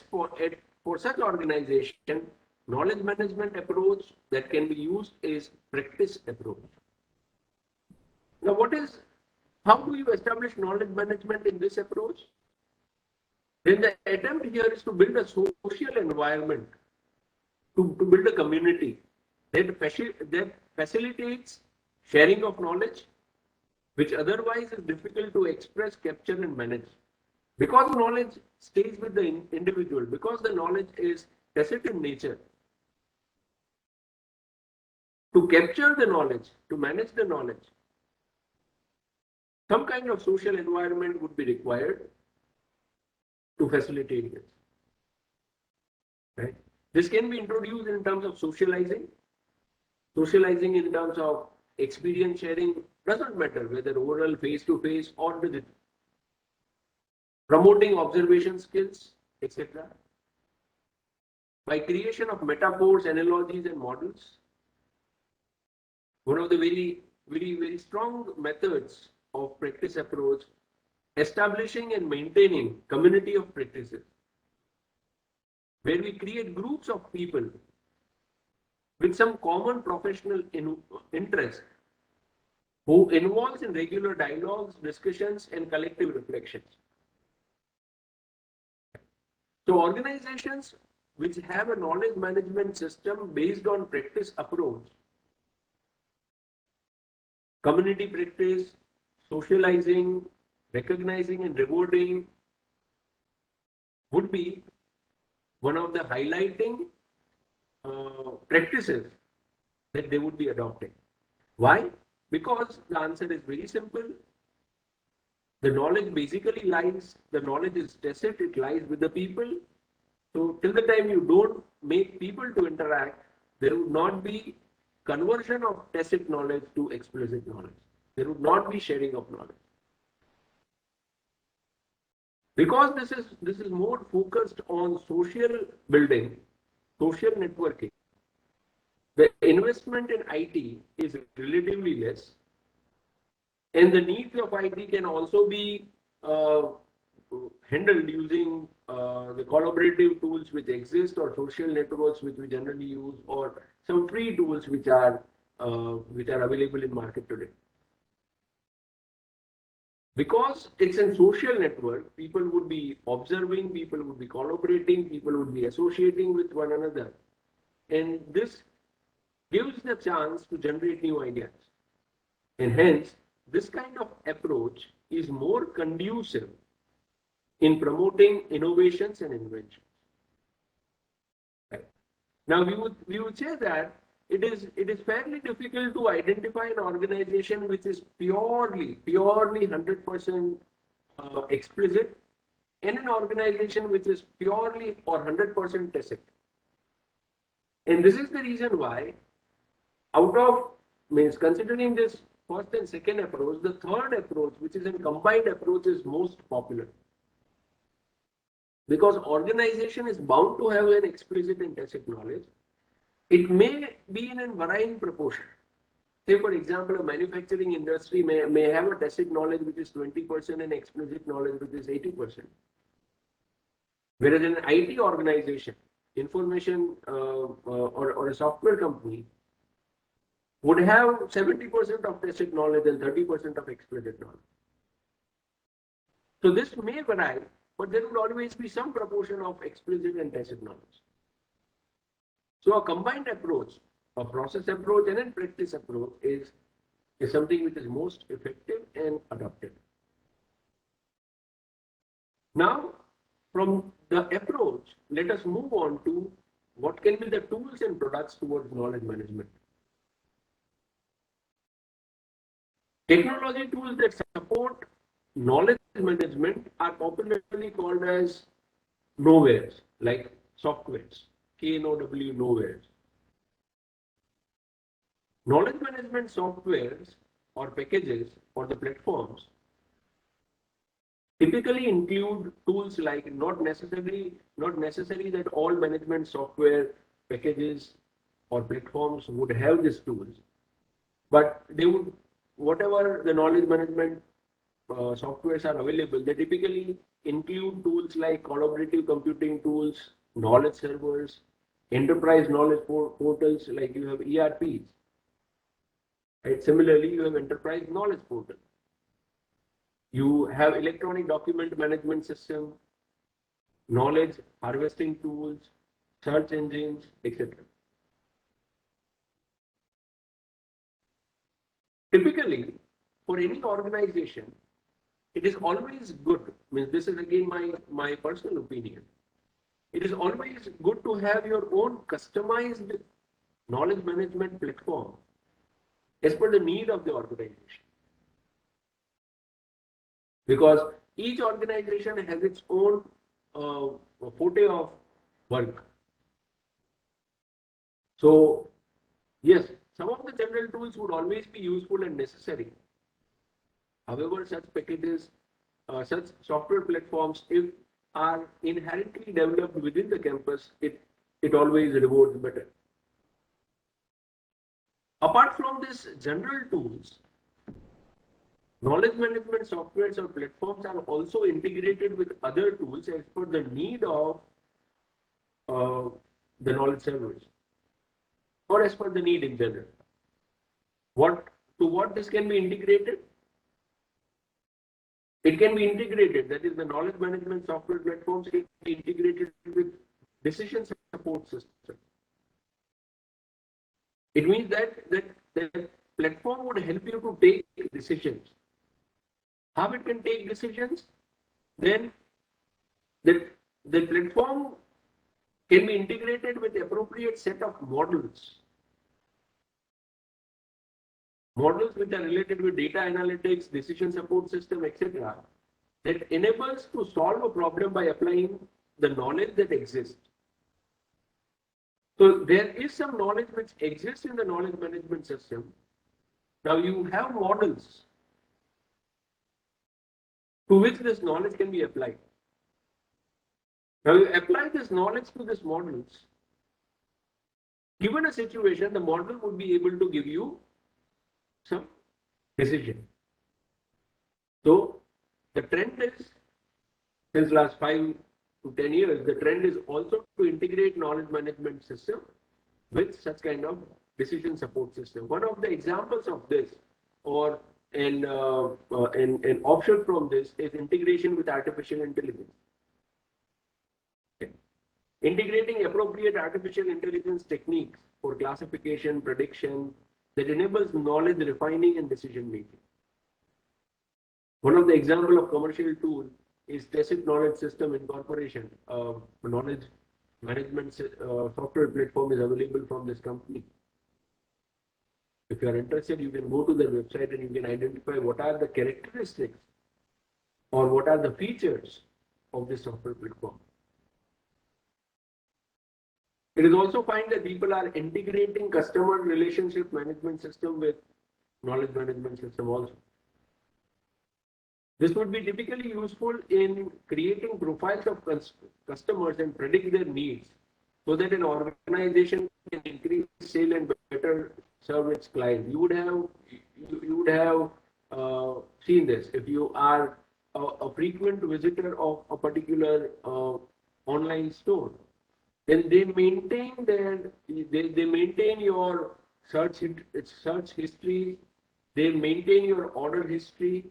For such organization, knowledge management approach that can be used is practice approach. Now, how do you establish knowledge management in this approach? Then the attempt here is to build a social environment, to build a community that facilitates sharing of knowledge, which otherwise is difficult to express, capture, and manage. Because knowledge stays with the individual, because the knowledge is tacit in nature, to capture the knowledge, to manage the knowledge, some kind of social environment would be required to facilitate this. Right? This can be introduced in terms of socializing in terms of experience sharing, doesn't matter whether oral, face-to-face, or digital. Promoting observation skills, etc. By creation of metaphors, analogies, and models. One of the very strong methods of practice approach, establishing and maintaining community of practices, where we create groups of people with some common professional interest who involves in regular dialogues, discussions, and collective reflections. So organizations which have a knowledge management system based on practice approach, community practice, socializing, recognizing and rewarding would be one of the highlighting practices that they would be adopting. Why? Because the answer is very simple. The knowledge basically the knowledge is tacit, it lies with the people. So till the time you don't make people to interact, there would not be conversion of tacit knowledge to explicit knowledge. There would not be sharing of knowledge. Because this is more focused on social building, social networking, the investment in IT is relatively less, and the needs of IT can also be handled using the collaborative tools which exist, or social networks which we generally use, or some free tools which are available in market today. Because it's a social network, people would be observing, people would be collaborating, people would be associating with one another, and this gives the chance to generate new ideas. And hence, this kind of approach is more conducive in promoting innovations and inventions. Right. Now, we would say that it is fairly difficult to identify an organization which is purely 100% explicit, and an organization which is purely or 100% tacit. And this is the reason why, considering this first and second approach, the third approach, which is a combined approach, is most popular. Because organization is bound to have an explicit and tacit knowledge. It may be in a varying proportion. Say, for example, a manufacturing industry may have a tacit knowledge which is 20% and explicit knowledge which is 80%. Whereas in an IT organization, information or a software company would have 70% of tacit knowledge and 30% of explicit knowledge. So this may vary, but there will always be some proportion of explicit and tacit knowledge. So a combined approach, a process approach and a practice approach is something which is most effective and adopted. Now, from the approach, let us move on to what can be the tools and products towards knowledge management. Technology tools that support knowledge management are popularly called as nowheres, like softwares, K-N-O-W, nowheres. Knowledge management softwares or packages or the platforms typically include tools like not necessary that all management software packages or platforms would have these tools, but they would, whatever the knowledge management softwares are available, they typically include tools like collaborative computing tools, knowledge servers, enterprise knowledge portals, like you have ERPs. Right? Similarly, you have enterprise knowledge portal. You have electronic document management system, knowledge harvesting tools, search engines, etc. Typically, for any organization, it is always good, means this is again my personal opinion, it is always good to have your own customized knowledge management platform as per the need of the organization. Because each organization has its own forte of work. So, yes, some of the general tools would always be useful and necessary. However, such packages, such software platforms, if are inherently developed within the campus, it always rewards better. Apart from these general tools, knowledge management softwares or platforms are also integrated with other tools as per the need of the knowledge servers, or as per the need in general. To what this can be integrated? It can be integrated, that is, the knowledge management software platforms can be integrated with decision support system. It means that the platform would help you to take decisions. How it can take decisions? Then the platform can be integrated with the appropriate set of models. Models which are related with data analytics, decision support system, etc. that enables to solve a problem by applying the knowledge that exists. So there is some knowledge which exists in the knowledge management system. Now you have models to which this knowledge can be applied. Now you apply this knowledge to these models. Given a situation, the model would be able to give you some decision. So the trend is, since last 5 to 10 years, the trend is also to integrate knowledge management system with such kind of decision support system. One of the examples of this, or an option from this, is integration with artificial intelligence. Okay. Integrating appropriate artificial intelligence techniques for classification, prediction, that enables knowledge refining and decision making. One of the example of commercial tool is tacit knowledge system incorporation. Knowledge management software platform is available from this company. If you are interested, you can go to their website and you can identify what are the characteristics or what are the features of this software platform. It is also fine that people are integrating customer relationship management system with knowledge management system also. This would be typically useful in creating profiles of customers and predict their needs so that an organization can increase sale and better serve its client. You would have seen this if you are a frequent visitor of a particular online store. then they maintain they maintain your search history, they maintain your order history,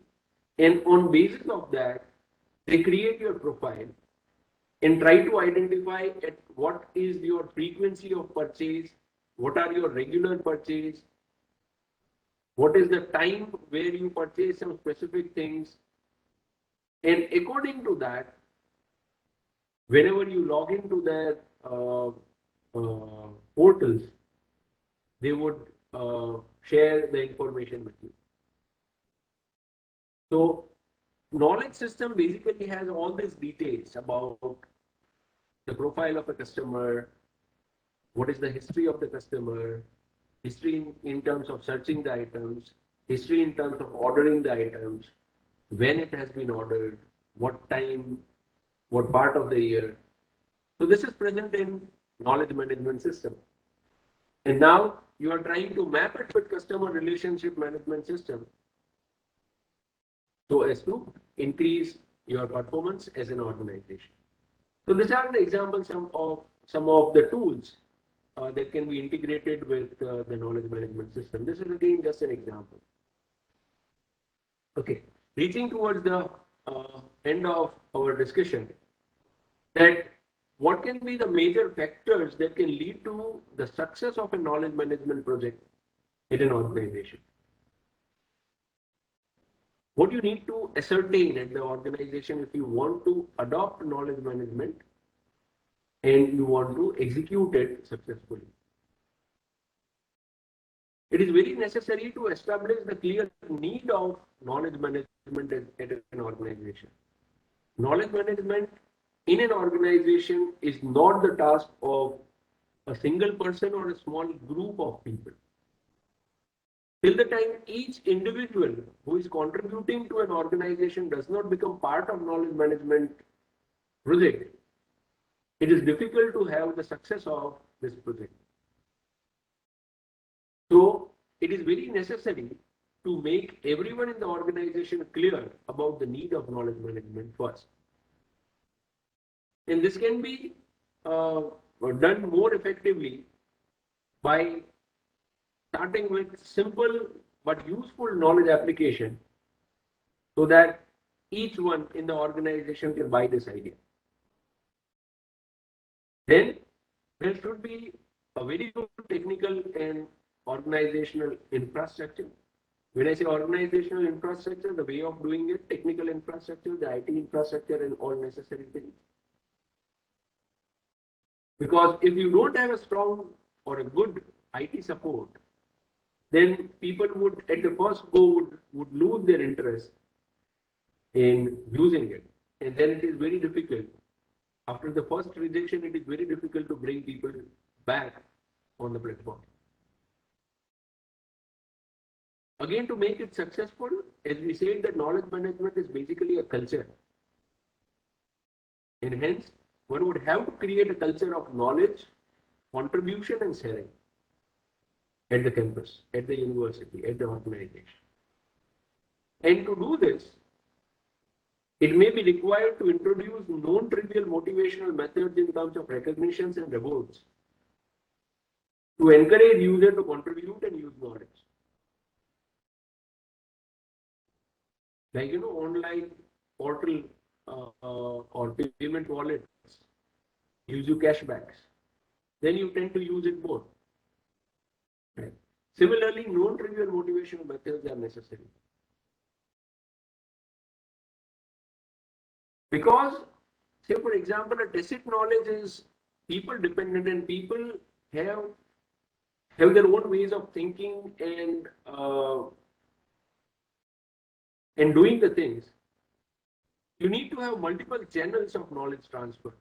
and on basis of that, they create your profile and try to identify at what is your frequency of purchase, what are your regular purchase, what is the time where you purchase some specific things, and according to that, whenever you log into their portals, they would share the information with you. So, knowledge system basically has all these details about the profile of a customer, what is the history of the customer, history in terms of searching the items, history in terms of ordering the items, when it has been ordered, what time, what part of the year. So this is present in knowledge management system. And now you are trying to map it with customer relationship management system so as to increase your performance as an organization. So these are the examples of some of the tools that can be integrated with the knowledge management system. This is again just an example. Okay, reaching towards the end of our discussion, that what can be the major factors that can lead to the success of a knowledge management project in an organization? What you need to ascertain at the organization if you want to adopt knowledge management and you want to execute it successfully. It is very necessary to establish the clear need of knowledge management at an organization. Knowledge management in an organization is not the task of a single person or a small group of people. Till the time each individual who is contributing to an organization does not become part of knowledge management project, it is difficult to have the success of this project. So it is very necessary to make everyone in the organization clear about the need of knowledge management first. And this can be done more effectively by starting with simple but useful knowledge application so that each one in the organization can buy this idea. Then there should be a very good technical and organizational infrastructure. When I say organizational infrastructure, the way of doing it, technical infrastructure, the IT infrastructure, and all necessary things. Because if you don't have a strong or a good IT support, then people would at the first go would lose their interest in using it. And then it is very difficult. After the first rejection, it is very difficult to bring people back on the platform. Again, to make it successful, as we said, that knowledge management is basically a culture. And hence, one would have to create a culture of knowledge, contribution, and sharing at the campus, at the university, at the organization. And to do this, it may be required to introduce non-trivial motivational methods in terms of recognitions and rewards to encourage user to contribute and use knowledge. Like, online portal or payment wallets gives you cashbacks. Then you tend to use it more. Right. Similarly, non-trivial motivational methods are necessary. Because, say for example, a tacit knowledge is people dependent and people have their own ways of thinking and doing the things. You need to have multiple channels of knowledge transfer.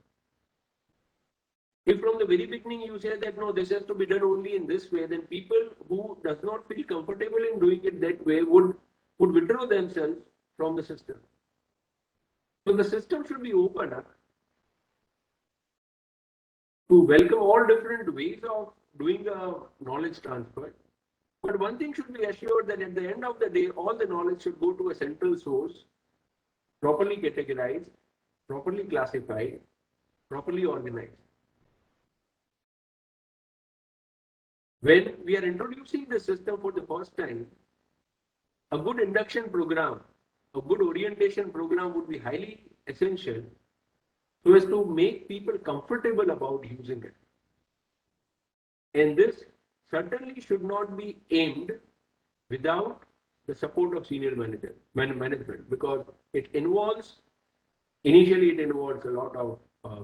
If from the very beginning you say that no, this has to be done only in this way, then people who does not feel comfortable in doing it that way would withdraw themselves from the system. So the system should be open to welcome all different ways of doing the knowledge transfer. But one thing should be assured that at the end of the day, all the knowledge should go to a central source, properly categorized, properly classified, properly organized. When we are introducing the system for the first time, a good induction program, a good orientation program would be highly essential so as to make people comfortable about using it. And this certainly should not be aimed without the support of senior management, because it involves, initially it involves a lot of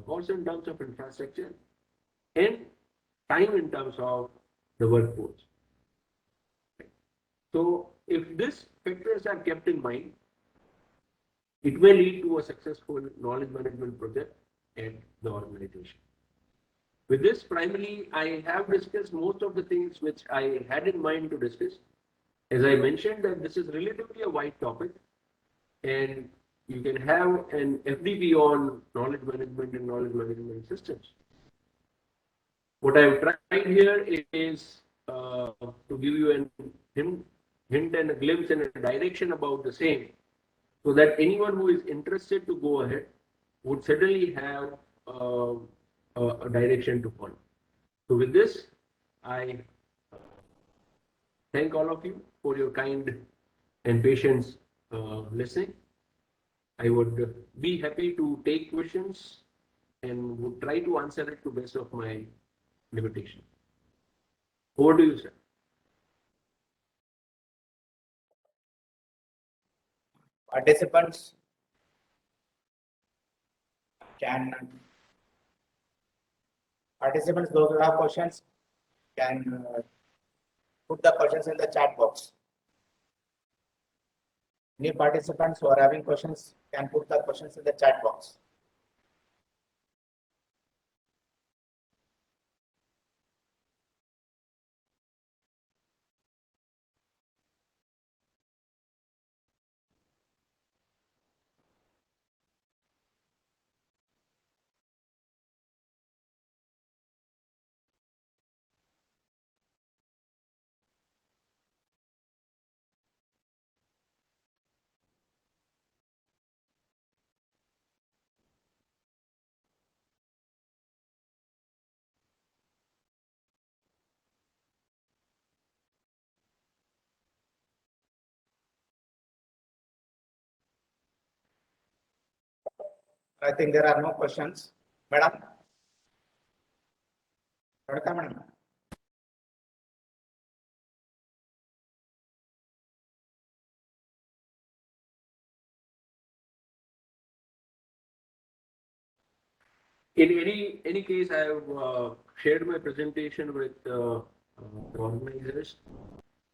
cost in terms of infrastructure and time in terms of the workforce. So if these factors are kept in mind, it may lead to a successful knowledge management project at the organization. With this, primarily, I have discussed most of the things which I had in mind to discuss. As I mentioned, that this is relatively a wide topic, and you can have an FDP on knowledge management and knowledge management systems. What I have tried here is to give you an hint and a glimpse and a direction about the same, so that anyone who is interested to go ahead would certainly have a direction to follow. So with this, I thank all of you for your kind and patience listening. I would be happy to take questions and would try to answer it to best of my limitation. Over to you, sir. Participants can those who have questions can put the questions in the chat box. Any participants who are having questions can put the questions in the chat box. I think there are no questions. Madam? Madam? In any case, I have shared my presentation with the organizers,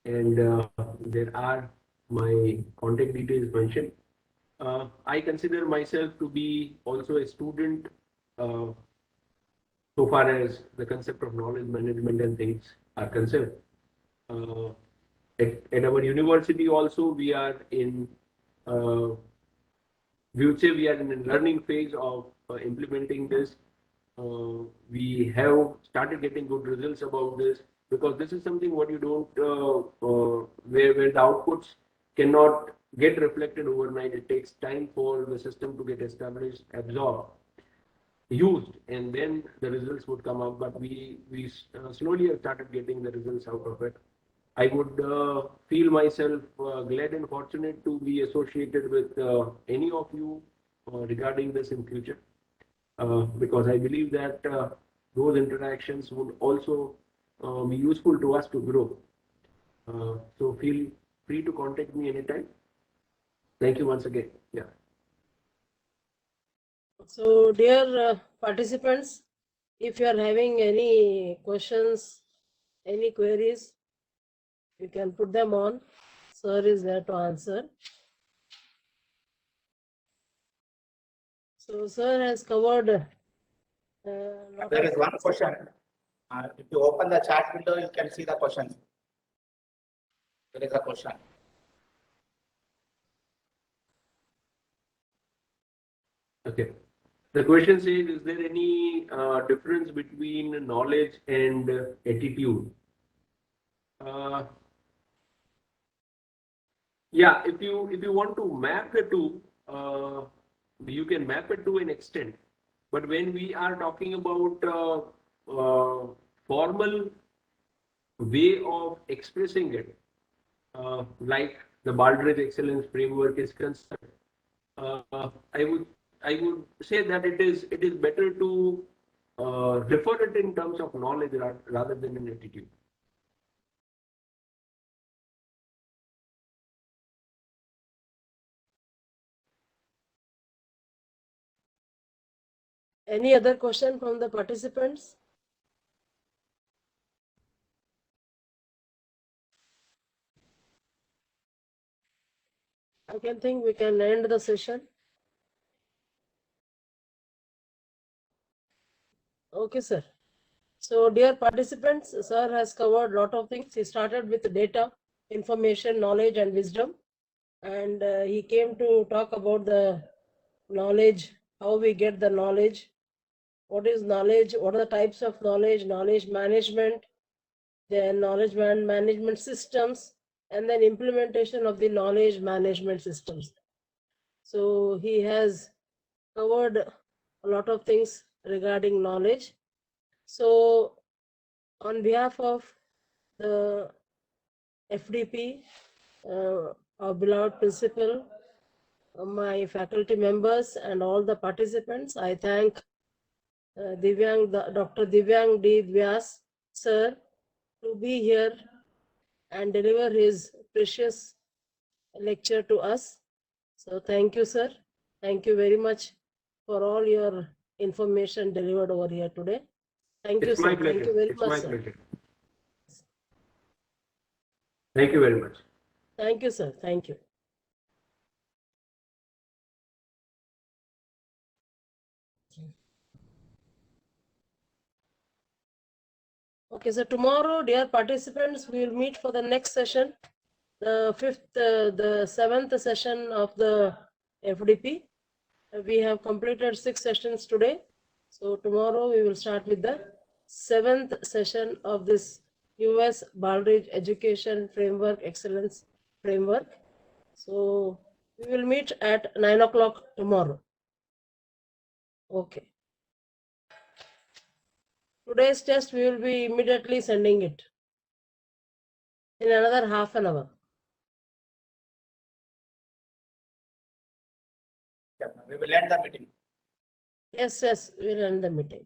and there are my contact details mentioned. I consider myself to be also a student uh, so far as the concept of knowledge management and things are concerned. Uh, at our university also, we are in uh, we would say we are in a learning phase of implementing this. We have started getting good results about this, because this is something what you don't where the outputs cannot get reflected overnight. It takes time for the system to get established, absorbed, used, and then the results would come out. But we slowly have started getting the results out of it. I would feel myself glad and fortunate to be associated with any of you regarding this in future, because I believe that those interactions would also be useful to us to grow. So feel free to contact me anytime. Thank you once again. Yeah. So, dear participants, if you are having any questions, any queries, you can put them on. Sir is there to answer. So, sir has covered. There is one question. If you open the chat window, you can see the question. There is a question. Okay. The question says, is there any difference between knowledge and attitude? Yeah, if you want to map the two, you can map it to an extent. But when we are talking about formal way of expressing it, like the Baldrgie Excellence Framework is concerned, I would say that it is better to refer it in terms of knowledge rather than an attitude. Any other question from the participants? I can think we can end the session. Okay, sir. So, dear participants, sir has covered a lot of things. He started with data, information, knowledge, and wisdom. And he came to talk about the knowledge, how we get the knowledge, what is knowledge, what are the types of knowledge, knowledge management, then knowledge management systems, and then implementation of the knowledge management systems. So he has covered a lot of things regarding knowledge. So on behalf of the FDP, our beloved principal, my faculty members, and all the participants, I thank Dr. Divyang D. Vyas, sir, to be here and deliver his precious lecture to us. So thank you, sir. Thank you very much for all your information delivered over here today. Thank you, It's my sir. pleasure. Thank you very It's much, my sir. pleasure. Thank you very much. Thank you, sir. Thank you. Okay, so tomorrow, dear participants, we will meet for the next session, the seventh session of the FDP. We have completed 6 sessions today. So tomorrow we will start with the 7th session of this US Baldrige Education Framework Excellence Framework. So we will meet at 9 o'clock tomorrow. Okay. Today's test we will be immediately sending it in another half an hour. Yeah, we will end the meeting. Yes, we will end the meeting.